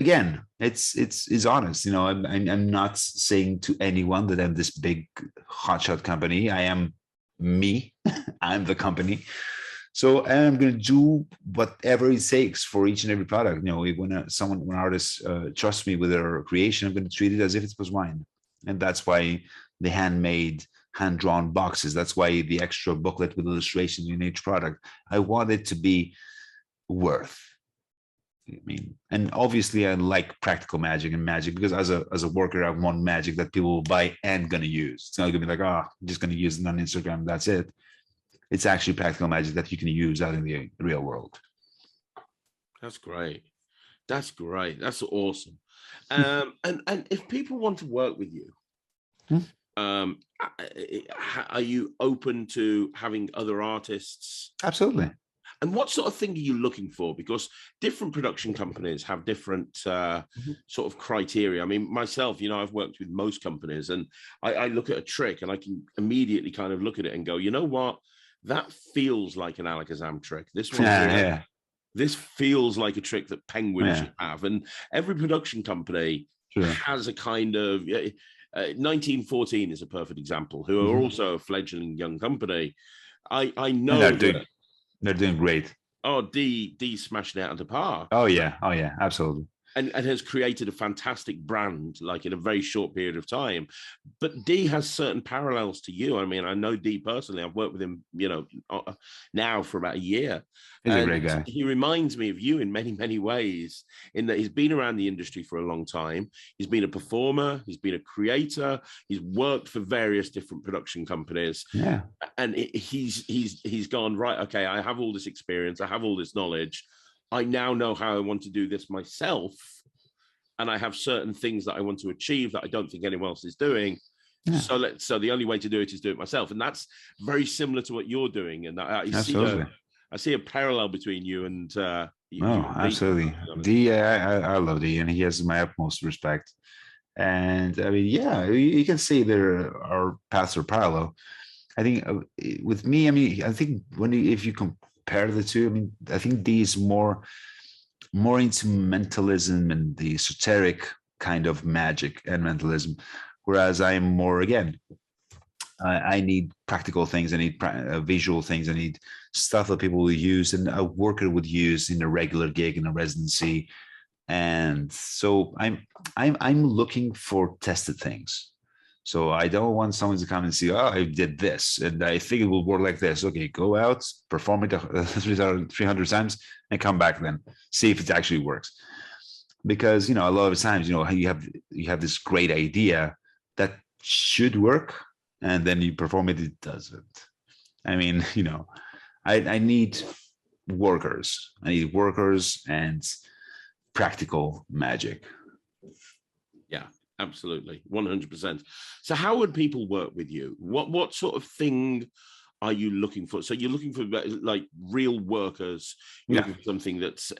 again, it's honest. I'm not saying to anyone that I'm this big hotshot company. I am me. I'm the company. So I'm going to do whatever it takes for each and every product. When an artist trusts me with their creation, I'm going to treat it as if it was mine. And that's why the handmade, hand-drawn boxes. That's why the extra booklet with illustrations in each product. I want it to be worth. And obviously I like practical magic because as a worker, I want magic that people will buy and gonna use. It's not gonna be like, I'm just gonna use it on Instagram, that's it. It's actually practical magic that you can use out in the real world. That's great. That's awesome. And if people want to work with you, are you open to having other artists? Absolutely. And what sort of thing are you looking for? Because different production companies have different sort of criteria. I mean, myself, I've worked with most companies, and I look at a trick and I can immediately kind of look at it and go, you know what? That feels like an Alakazam trick. This one, this feels like a trick that Penguin should have. And every production company has a kind of... 1914 is a perfect example, who are also a fledgling young company. I know they're doing great. Oh, D smashing it out of the park. Oh yeah, absolutely. And has created a fantastic brand, like in a very short period of time. But D has certain parallels to you. I mean, I know D personally. I've worked with him, now for about a year. He's a great guy. He reminds me of you in many, many ways, in that he's been around the industry for a long time. He's been a performer. He's been a creator. He's worked for various different production companies. Yeah. And he's gone, right, okay, I have all this experience. I have all this knowledge. I now know how I want to do this myself, and I have certain things that I want to achieve that I don't think anyone else is doing. Yeah. So the only way to do it is do it myself, and that's very similar to what you're doing. And I see a parallel between you and You No, absolutely. I love D, and he has my utmost respect. And I mean, yeah, you can say there are paths are parallel. I think with me, I mean, I think if you compare the two, I mean, I think D is more into mentalism and the esoteric kind of magic and mentalism, whereas I'm more again. I need practical things. I need visual things. I need stuff that people will use and a worker would use in a regular gig in a residency. And so I'm looking for tested things. So I don't want someone to come and see, oh, I did this and I think it will work like this. Okay, go out, perform it 300 times and come back then, see if it actually works. Because, a lot of times, you have this great idea that should work, and then you perform it, it doesn't. I mean, I need workers. I need workers and practical magic. Yeah, absolutely. 100%. So how would people work with you? What sort of thing are you looking for? So you're looking for like real workers. You're looking for something that's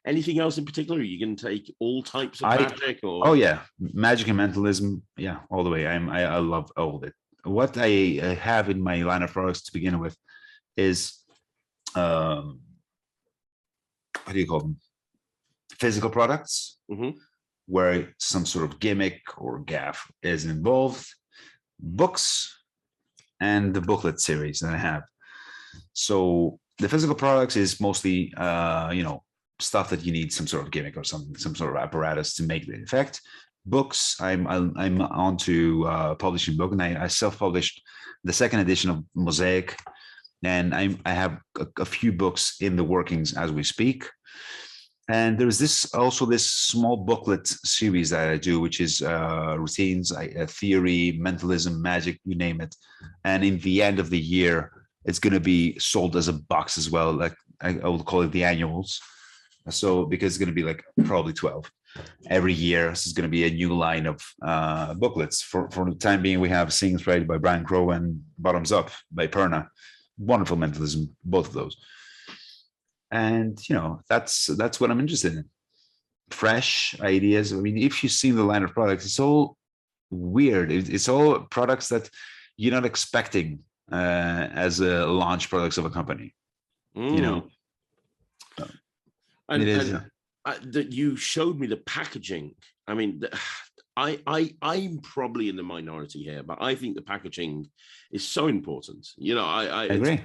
anything else in particular? Are you going to take all types of magic? Or? Oh yeah, magic and mentalism. Yeah, all the way. I love all of it. What I have in my line of products to begin with is, what do you call them? Physical products, where some sort of gimmick or gaff is involved, books, and the booklet series that I have. So the physical products is mostly, stuff that you need some sort of gimmick or some sort of apparatus to make the effect. Books, I'm on to publishing book, and I self-published the second edition of Mosaic, and I have a few books in the workings as we speak. And there's this small booklet series that I do, which is routines, theory, mentalism, magic, you name it. And in the end of the year, it's going to be sold as a box as well. Like I would call it the annuals. So because it's going to be like probably 12 every year. This is going to be a new line of booklets. For the time being, we have Seeing Thread by Brian Crow and Bottoms Up by Perna. Wonderful mentalism, both of those. And that's what I'm interested in. Fresh ideas. I mean, if you've seen the line of products, it's all weird. It's all products that you're not expecting as a launch products of a company. And it is. That you showed me the packaging. I mean, I'm probably in the minority here, but I think the packaging is so important. I agree.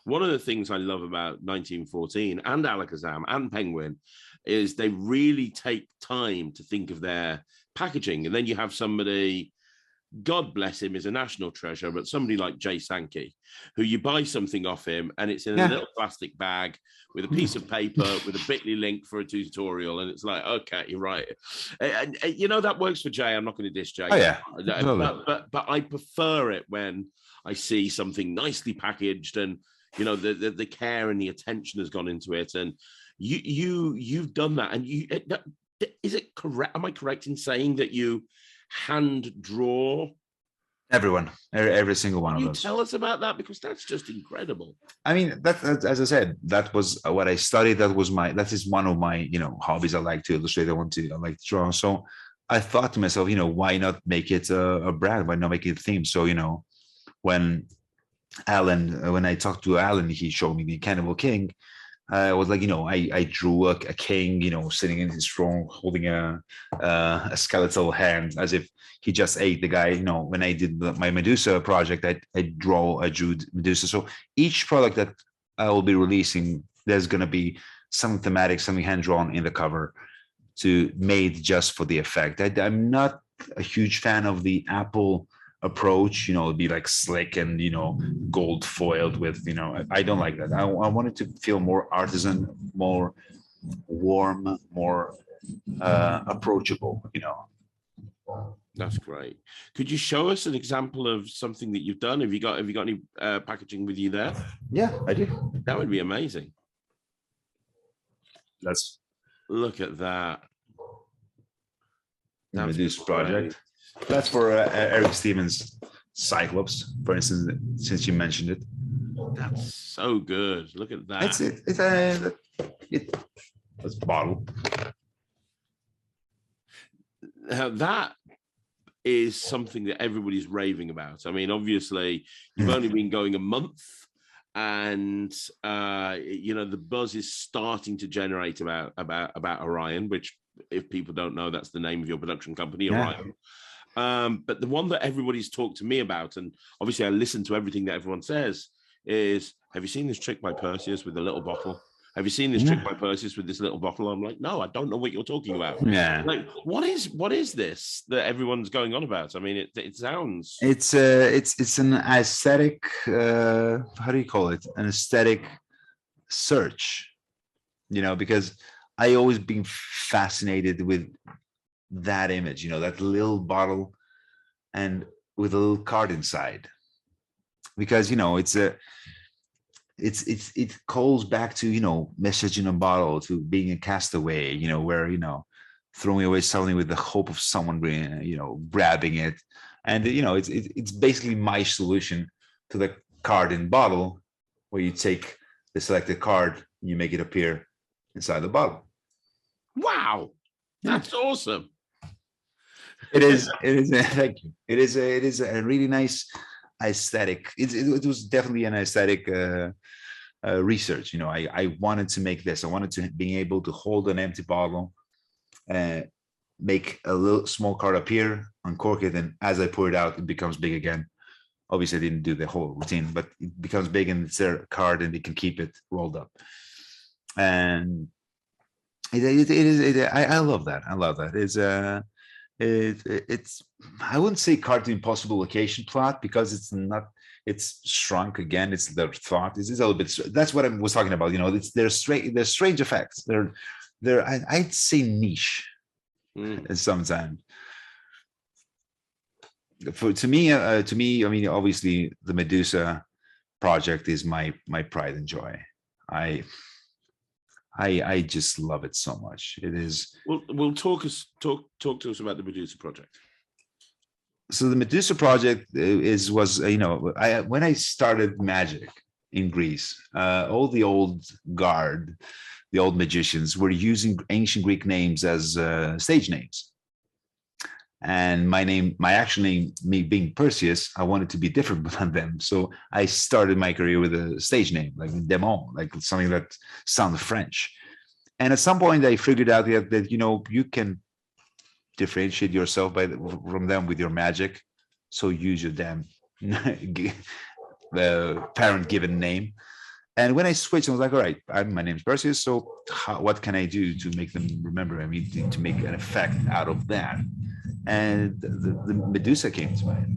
One of the things I love about 1914 and Alakazam and Penguin is they really take time to think of their packaging. And then you have somebody, God bless him, is a national treasure, but somebody like Jay Sankey, who you buy something off him and it's in a little plastic bag with a piece of paper with a bit.ly link for a tutorial. And it's like, okay, you're right. And that works for Jay. I'm not going to diss Jay. Oh, yeah. But I prefer it when I see something nicely packaged and, the care and the attention has gone into it. And you've done that. And is it correct? Am I correct in saying that you hand draw everyone, every single one of those? Tell us about that, because that's just incredible. I mean, that as I said, that was what I studied. That is one of my hobbies. I like to illustrate. I like to draw. So I thought to myself, why not make it a brand? Why not make it a theme? So when I talked to Alan, he showed me the Cannibal King. I was like, I drew a king, sitting in his throne, holding a skeletal hand as if he just ate the guy. When I did my Medusa project, I drew Medusa. So each product that I will be releasing, there's going to be some thematic, something hand drawn in the cover made just for the effect. I'm not a huge fan of the Apple approach, it'd be like slick and gold foiled with I don't like that. I want it to feel more artisan, more warm, more approachable. That's great. Could you show us an example of something that you've done? Have you got any packaging with you there? Yeah, I do. That would be amazing. Let's look at that. This project. That's for Eric Stevens' Cyclops, for instance, since you mentioned it. That's so good. Look at that. That's it. bottle. That is something that everybody's raving about. I mean, obviously, you've only been going a month, and the buzz is starting to generate about Orion, which, if people don't know, that's the name of your production company, Orion. But the one that everybody's talked to me about, and obviously I listen to everything that everyone says, is, have you seen this trick by Perseus with the little bottle? Have you seen this trick by Perseus with this little bottle? I'm like, no, I don't know what you're talking about. Yeah. Like, what is this that everyone's going on about? I mean, it sounds. It's an aesthetic. How do you call it? An aesthetic search. Because I always been fascinated with that image. That little bottle, and with a little card inside. Because it calls back to message in a bottle, to being a castaway, where throwing away something with the hope of someone grabbing it. And it's basically my solution to the card in bottle, where you take the selected card, you make it appear inside the bottle. Wow, that's awesome. It is thank you. It is a really nice aesthetic. It was definitely an aesthetic research. I wanted to make this. I wanted to be able to hold an empty bottle, make a little small card appear, uncork it, and as I pour it out, it becomes big again. Obviously, I didn't do the whole routine, but it becomes big, and it's their card, and they can keep it rolled up. And it is. I love that. I love that. It's I wouldn't say card to impossible location plot, because it's not. It's shrunk again. It's the thought. It's a little bit. That's what I was talking about. There's strange effects. I'd say niche. Sometimes. To me, I mean, obviously, the Medusa project is my pride and joy. I just love it so much. It is. Well, talk to us about the Medusa project. So the Medusa project was when I started magic in Greece, all the old guard, the old magicians, were using ancient Greek names as stage names. And my actual name, me being Perseus, I wanted to be different than them. So I started my career with a stage name, like Demon, like something that sounded French. And at some point I figured out that you can differentiate yourself from them with your magic. So use your damn parent given name. And when I switched, I was like, all right, my name's Perseus. So what can I do to make them remember? I mean, to make an effect out of that. And the Medusa came to mind.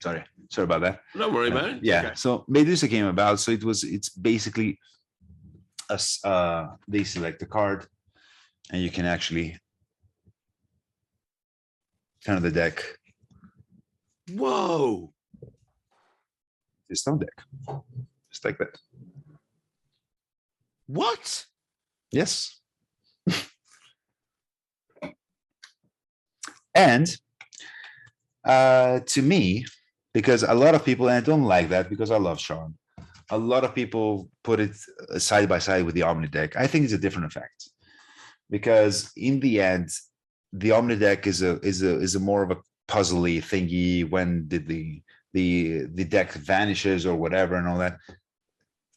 Sorry about that. Don't worry about it. Yeah. Okay. So Medusa came about. So it's basically they select a card, and you can actually turn the deck. Whoa! It's no deck, just like that. What? Yes. And to me, because a lot of people, and I don't like that because I love Sean, a lot of people put it side by side with the Omni deck. I think it's a different effect, because in the end, the Omni deck is a more of a puzzly thingy. When did the deck vanishes or whatever and all that.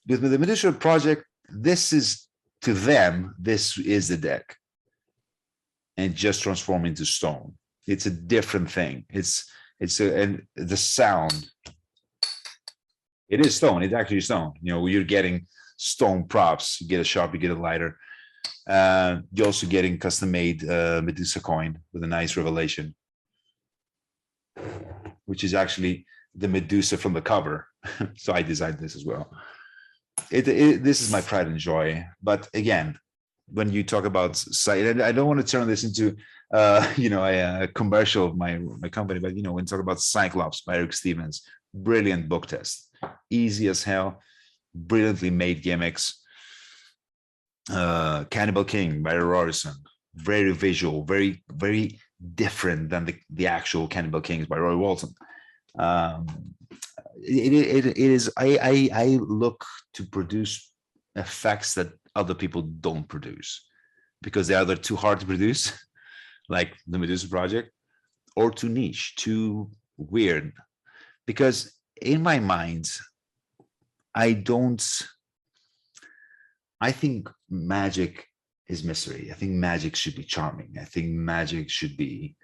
With the Medusa project, this is, to them, this is the deck, and just transform into stone. It's a different thing. And the sound. It is stone. It's actually stone. You're getting stone props. You get a sharp, you get a lighter. You're also getting custom-made Medusa coin with a nice revelation, which is actually the Medusa from the cover. So I designed this as well. This is my pride and joy. But again, when you talk about site, and I don't want to turn this into a commercial of my company, but when you talk about Cyclops by Eric Stevens, brilliant book test, easy as hell, brilliantly made gimmicks. Cannibal King by Orion, very visual, very, very different than the actual Cannibal Kings by Roy Walton. it is. I look to produce effects that other people don't produce because they're either too hard to produce, like the Medusa project, or too niche, too weird. Because in my mind, I don't. I think magic is mystery. I think magic should be charming. I think magic should be,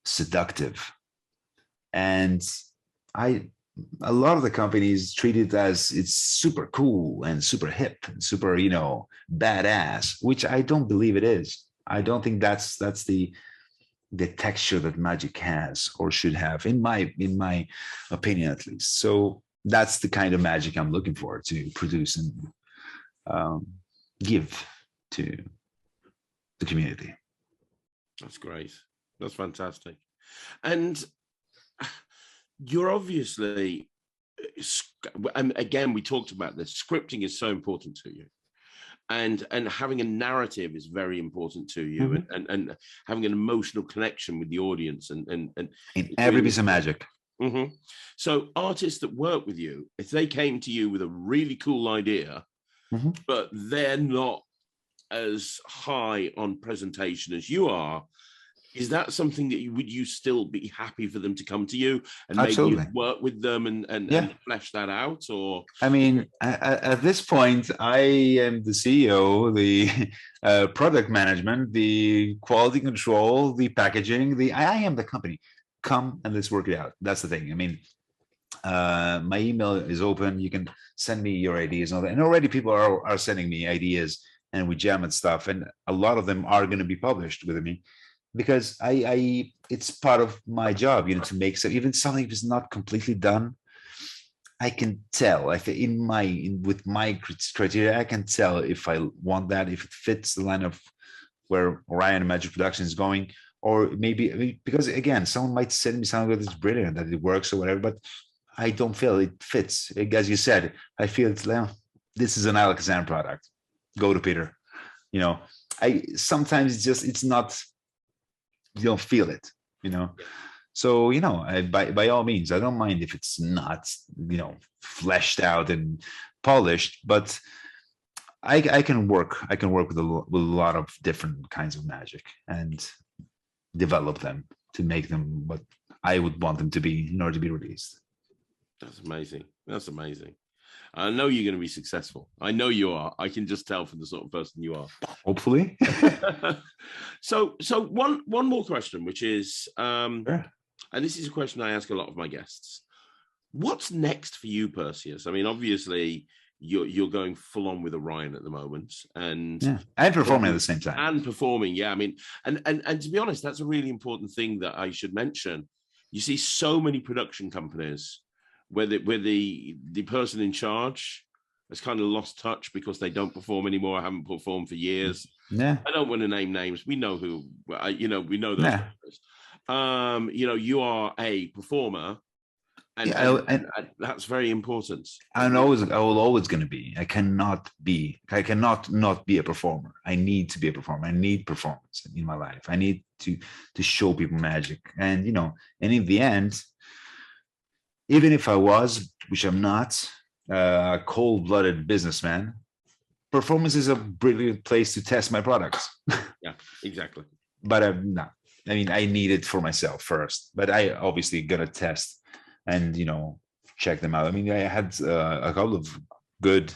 seductive. And a lot of the companies treat it as it's super cool and super hip and super, badass, which I don't believe it is. I don't think that's the texture that magic has or should have, in my opinion, at least. So that's the kind of magic I'm looking for to produce and give to the community. That's great. That's fantastic. And you're obviously, and again, we talked about this, scripting is so important to you. And having a narrative is very important to you, mm-hmm. and having an emotional connection with the audience and in every piece of magic. Mm-hmm. So artists that work with you, if they came to you with a really cool idea, mm-hmm. but they're not as high on presentation as you are, is that something that would you still be happy for them to come to you and Absolutely. maybe work with them and flesh that out? Or I mean, at this point, I am the CEO, the product management, the quality control, the packaging. I am the company. Come and let's work it out. That's the thing. I mean, my email is open. You can send me your ideas and all that. And already people are sending me ideas, and we jam and stuff. And a lot of them are going to be published with me, because I it's part of my job, to make so even something is not completely done, I can tell. I think with my criteria, I can tell if I want that, if it fits the line of where Orion Magic Production is going, or maybe because again, someone might send me something that is brilliant, that it works or whatever, but I don't feel it fits. As you said, I feel it's this is an Alexander product. Go to Peter. I sometimes it's not. You don't feel it, So, by all means, I don't mind if it's not, fleshed out and polished, but I can work with a lot of different kinds of magic and develop them to make them what I would want them to be in order to be released. That's amazing. That's amazing. I know you're going to be successful. I know you are. I can just tell from the sort of person you are. Hopefully. So one more question, which is, sure. And this is a question I ask a lot of my guests. What's next for you, Perseus? I mean, obviously, you're going full on with Orion at the moment, and performing at the same time. And performing, yeah. I mean, and to be honest, that's a really important thing that I should mention. You see so many production companies where the person in charge has kind of lost touch because they don't perform anymore. I haven't performed for years. Yeah. I don't want to name names. We know who, we know those guys. You are a performer, and that's very important. I will always going to be. I cannot not be a performer. I need to be a performer. I need performance in my life. I need to show people magic. And, and in the end, even if I was, which I'm not, a cold-blooded businessman, performance is a brilliant place to test my products. Yeah, exactly. But I'm not. I mean, I need it for myself first, but I obviously gonna test and, check them out. I mean, I had a couple of good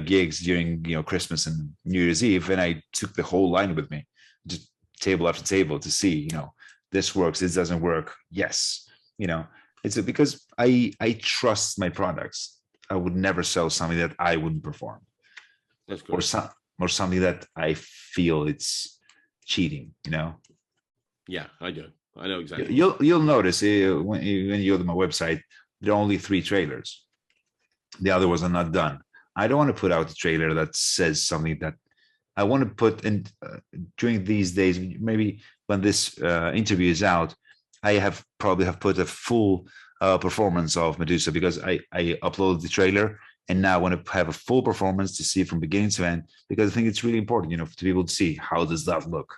gigs during, Christmas and New Year's Eve, and I took the whole line with me, just table after table to see, this works, this doesn't work. Yes. It's because I trust my products. I would never sell something that I wouldn't perform. That's good. Or something that I feel it's cheating, Yeah, I do. I know exactly. You'll notice when you go to my website, there are only 3 trailers. The other ones are not done. I don't want to put out a trailer that says something that I want to put in during these days. Maybe when this interview is out, I probably have put a full performance of Medusa, because I uploaded the trailer, and now I want to have a full performance to see from beginning to end, because I think it's really important, to be able to see how does that look,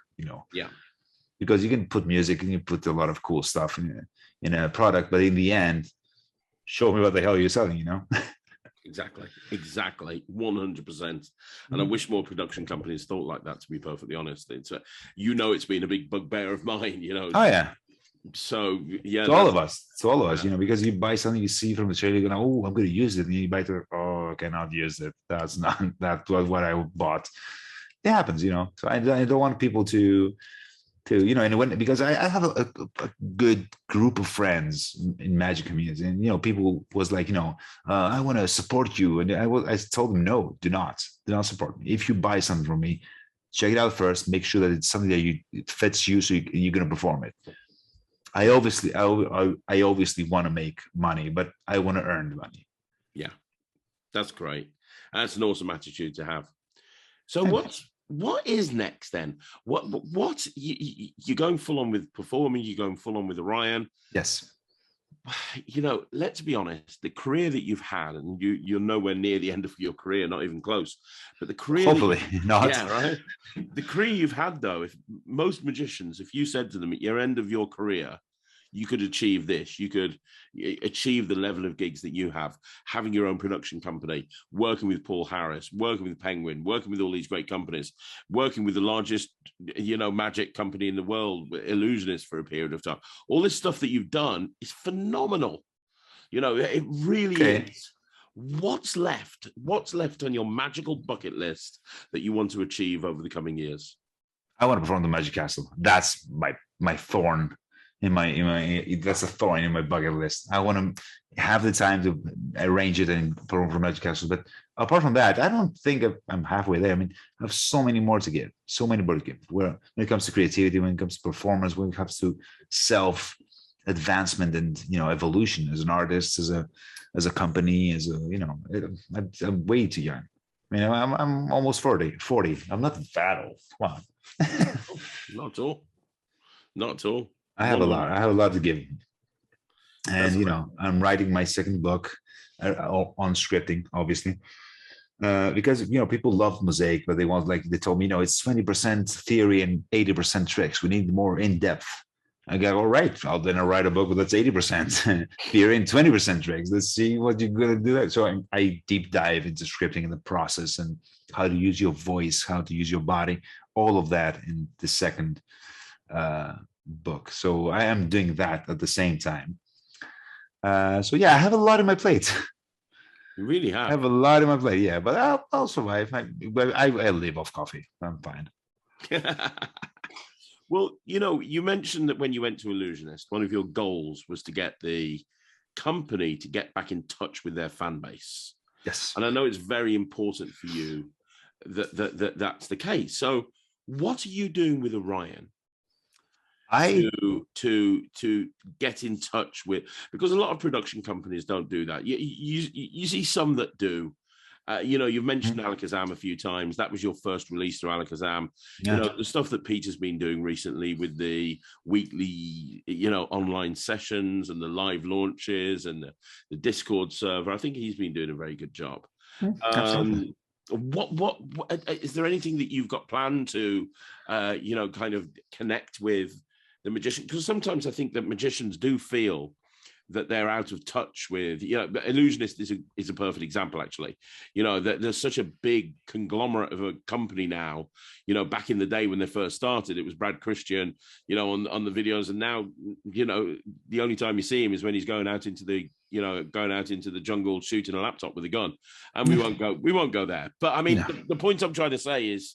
Yeah. because you can put music and you put a lot of cool stuff in a product, but in the end, show me what the hell you're selling, you know? Exactly, 100%. And I wish more production companies thought like that, to be perfectly honest. It's it's been a big bugbear of mine, Oh yeah. So yeah, to all of us, you know, because you buy something you see from the trailer, you're gonna, oh, I'm gonna use it, and you buy it, oh, I cannot use it. That's what I bought. It happens, you know. So I don't want people to you know, and because I have a good group of friends in magic community, and you know, people was like, you know, I want to support you, and I told them, no, do not support me. If you buy something from me, check it out first, make sure that it's something that it fits you, so you're gonna perform it. I obviously want to make money, but I want to earn the money. Yeah, that's great. That's an awesome attitude to have. So what is next then? What you're going full on with performing? You're going full on with Orion? Yes. You know, let's be honest. The career that you've had, and you're nowhere near the end of your career, not even close. But the career, hopefully not. Yeah, right. The career you've had, though, if most magicians, if you said to them at your end of your career, you could achieve this, you could achieve the level of gigs that you have, having your own production company, working with Paul Harris, working with Penguin, working with all these great companies, working with the largest, you know, magic company in the world, Illusionist, for a period of time. All this stuff that you've done is phenomenal. You know, it really is. What's left? What's left on your magical bucket list that you want to achieve over the coming years? I want to perform the Magic Castle. That's my thorn in my that's a thorn in my bucket list. I want to have the time to arrange it and perform for Magic Castle. But apart from that, I don't think I'm halfway there. I mean, I have so many more to give. When it comes to creativity, when it comes to performance, when it comes to self advancement and, you know, evolution as an artist, as a company, as a, you know, I'm way too young. I mean, I'm almost 40. I'm not that old. Come on. Not at all. I have a lot to give. And, you know, I'm writing my second book on scripting, obviously, because, you know, people love Mosaic, but they told me, you know, it's 20% theory and 80% tricks. We need more in depth. I go, all right, I'll write a book that's 80% theory and 20% tricks. Let's see what you're going to do there. So I deep dive into scripting and the process and how to use your voice, how to use your body, all of that in the second book. So I am doing that at the same time. So yeah, I have a lot on my plate. You really have. I have a lot on my plate, yeah, but I'll survive. I live off coffee. I'm fine. Well, you know, you mentioned that when you went to Illusionist, one of your goals was to get the company to get back in touch with their fan base. Yes. And I know it's very important for you that's the case. So what are you doing with Orion to get in touch with, because a lot of production companies don't do that. You see some that do. You know, you've mentioned Alakazam a few times. That was your first release through Alakazam. Yeah. You know, the stuff that Peter's been doing recently with the weekly, you know, online sessions and the live launches and the Discord server. I think he's been doing a very good job. Absolutely. What is there anything that you've got planned to, you know, kind of connect with the magician? Because sometimes I think that magicians do feel that they're out of touch with, you know, Illusionist is a perfect example, actually. You know, that there's such a big conglomerate of a company now. You know, back in the day when they first started, it was Brad Christian, you know, on the videos. And now, you know, the only time you see him is when he's going out into the jungle shooting a laptop with a gun. And we won't go there. But I mean, the point I'm trying to say is,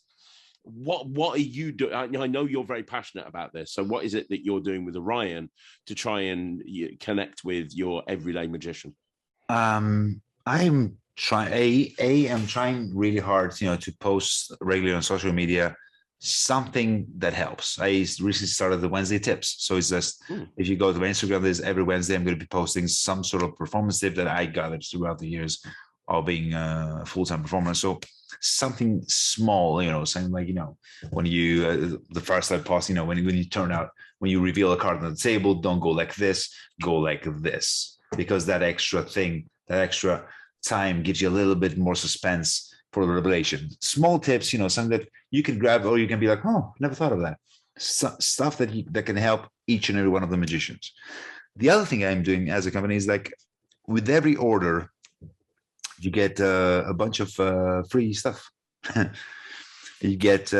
what are you doing? I know you're very passionate about this. So what is it that you're doing with Orion to try and connect with your everyday magician? I'm trying really hard, you know, to post regularly on social media something that helps. I recently started the Wednesday tips. So it's just, if you go to my Instagram, there's every Wednesday, I'm going to be posting some sort of performance tip that I gathered throughout the years of being a full-time performer. So something small, you know, something like, you know, when you, the first I post, you know, when you reveal a card on the table, don't go like this, go like this, because that extra time gives you a little bit more suspense for the revelation. Small tips, you know, something that you can grab, or you can be like, oh, never thought of that. stuff that can help each and every one of the magicians. The other thing I'm doing as a company is like with every order, you get a bunch of free stuff. You get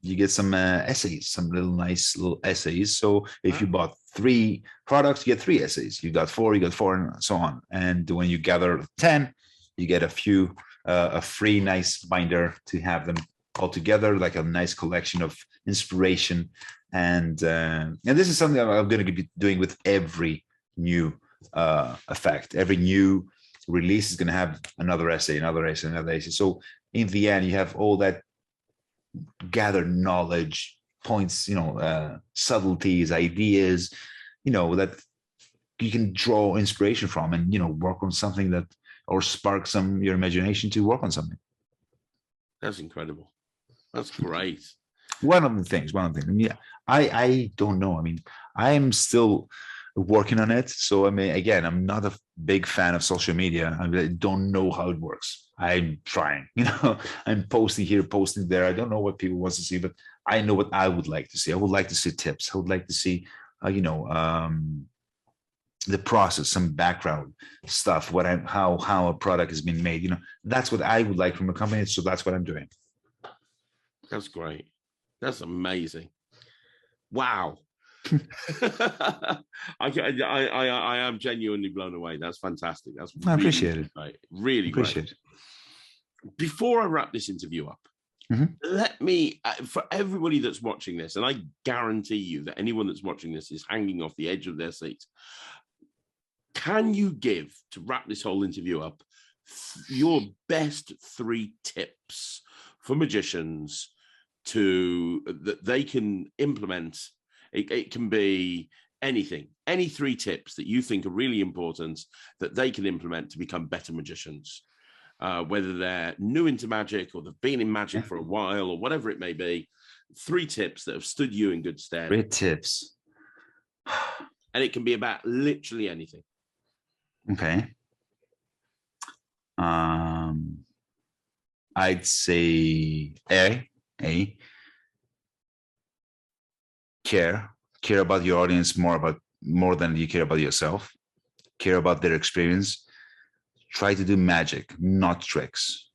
you get some essays, some nice little essays. So if you bought 3 products, you get 3 essays. You got 4, you got 4, and so on. And when you gather 10, you get a free nice binder to have them all together, like a nice collection of inspiration. And this is something I'm going to be doing with every new effect. Every new release is going to have another essay, another essay, another essay. So in the end, you have all that gathered knowledge, points, subtleties, ideas, that you can draw inspiration from, and work on something that, or spark your imagination to work on something. That's incredible. That's great. One of the things. I mean, I don't know. I mean, I am still working on it. So I mean, again, I'm not a big fan of social media. I don't know how it works. I'm trying. I'm posting here, posting there. I don't know what people want to see, but I know what I would like to see. I would like to see tips. I would like to see, the process, some background stuff, how a product has been made. That's what I would like from a company. So that's what I'm doing. That's great. That's amazing. Wow. I am genuinely blown away. That's fantastic. That's I appreciate it. Great. Really appreciate great. Before I wrap this interview up, let me, for everybody that's watching this, and I guarantee you that anyone that's watching this is hanging off the edge of their seat. Can you give, to wrap this whole interview up, your best 3 tips for magicians that they can implement? It can be anything, any 3 tips that you think are really important that they can implement to become better magicians, whether they're new into magic or they've been in magic for a while or whatever it may be. 3 tips that have stood you in good stead. 3 tips. And it can be about literally anything. Okay. I'd say A, care about your audience more than you care about yourself. Care about their experience. Try to do magic, not tricks.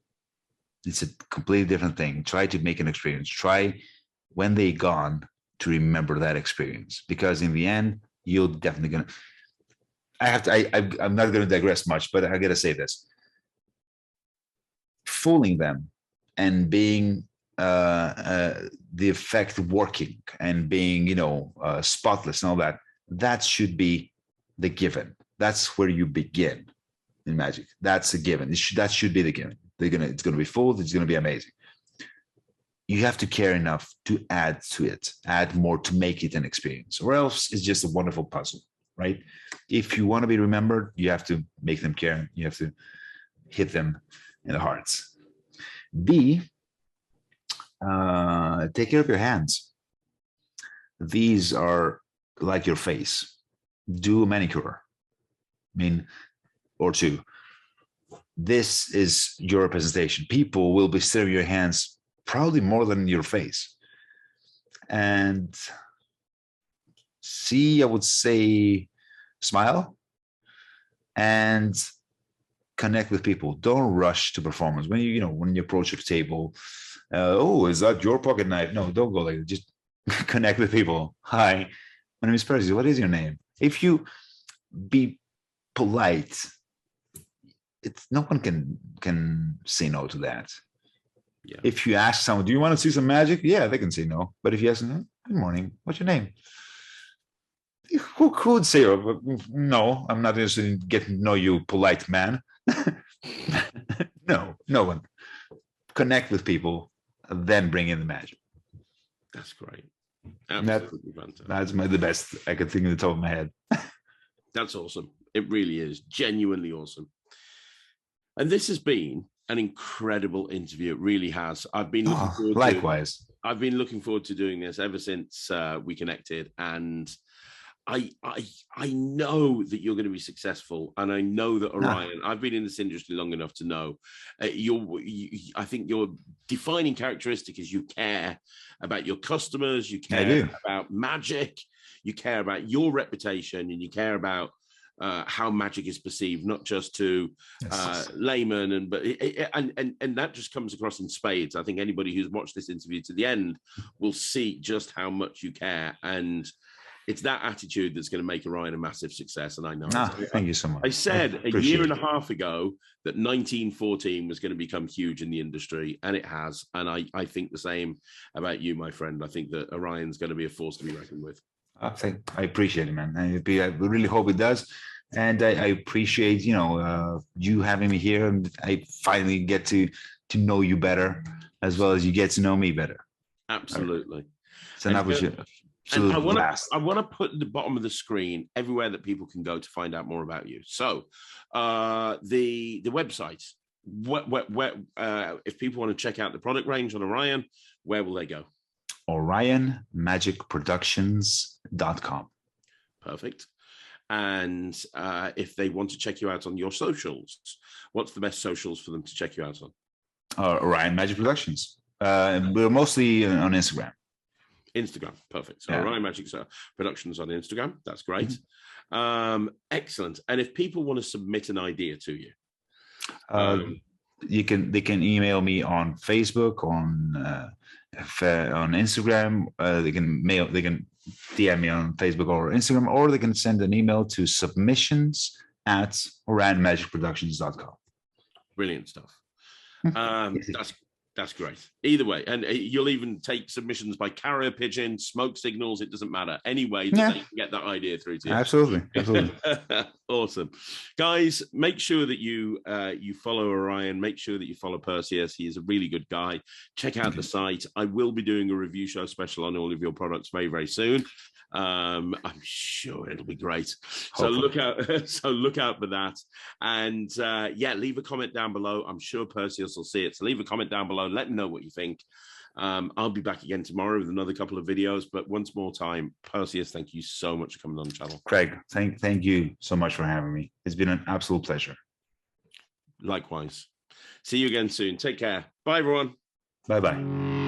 It's a completely different thing. Try to make an experience. Try, when they're gone, to remember that experience, because in the end, you're definitely gonna. I'm not going to digress much, but I got to say this: fooling them and being the effect working and being, spotless and all that should be the given. That's where you begin in magic. That's a given. That should be the given. It's going to be full. It's going to be amazing. You have to care enough to add to it, add more to make it an experience, or else it's just a wonderful puzzle, right? If you want to be remembered, you have to make them care. You have to hit them in the hearts. B, take care of your hands. These are like your face. Do a manicure, or 2. This is your representation. People will be staring your hands probably more than your face. And C, I would say, smile and connect with people. Don't rush to performance. When you approach a table, is that your pocket knife? No, don't go like that. Just connect with people. Hi, my name is Perseus. What is your name? If you be polite, no one can say no to that. Yeah. If you ask someone, do you want to see some magic? Yeah, they can say no. But if you ask them, good morning, what's your name? Who could say, no, I'm not interested in getting to know you, polite man. No one. Connect with people, then bring in the magic. That's great. Absolutely fantastic. That's the best I could think of the top of my head. That's awesome. It really is genuinely awesome. And this has been an incredible interview. It really has. I've been looking forward likewise. I've been looking forward to doing this ever since we connected, and I know that you're going to be successful, and I know that Orion. I've been in this industry long enough to know I think your defining characteristic is you care about your customers, you care about magic, you care about your reputation, and you care about how magic is perceived, not just to laymen, and that just comes across in spades. I think anybody who's watched this interview to the end will see just how much you care, and it's that attitude that's going to make Orion a massive success. And I know. Thank you so much. I said a year and a half ago that 1914 was going to become huge in the industry, and it has. And I think the same about you, my friend. I think that Orion's going to be a force to be reckoned with. I appreciate it, man. I really hope it does. And I appreciate, you having me here, and I finally get to know you better, as well as you get to know me better. Absolutely. So that was it. And I want to put at the bottom of the screen everywhere that people can go to find out more about you. So the website, where if people want to check out the product range on Orion, where will they go? OrionMagicProductions.com. Perfect. And if they want to check you out on your socials, what's the best socials for them to check you out on? Orion Magic Productions. We're mostly on Instagram. Perfect. So Orion Magic Productions on Instagram. That's great. Excellent. And if people want to submit an idea to you, they can email me on Facebook, on Instagram. They can DM me on Facebook or Instagram, or they can send an email to submissions@orionmagicproductions.com. Brilliant stuff. That's great. Either way, and you'll even take submissions by carrier pigeon, smoke signals. It doesn't matter. Any way that they can get that idea through to you. Absolutely. Awesome, guys. Make sure that you follow Orion. Make sure that you follow Perseus. He is a really good guy. Check out the site. I will be doing a review show special on all of your products very, very soon. I'm sure it'll be great. So look out for that. And leave a comment down below. I'm sure Perseus will see it. So leave a comment down below. Let me know what you think. I'll be back again tomorrow with another couple of videos. But once more time, Perseus, thank you so much for coming on the channel. Craig, thank you so much for having me. It's been an absolute pleasure. Likewise. See you again soon. Take care. Bye, everyone. Bye-bye.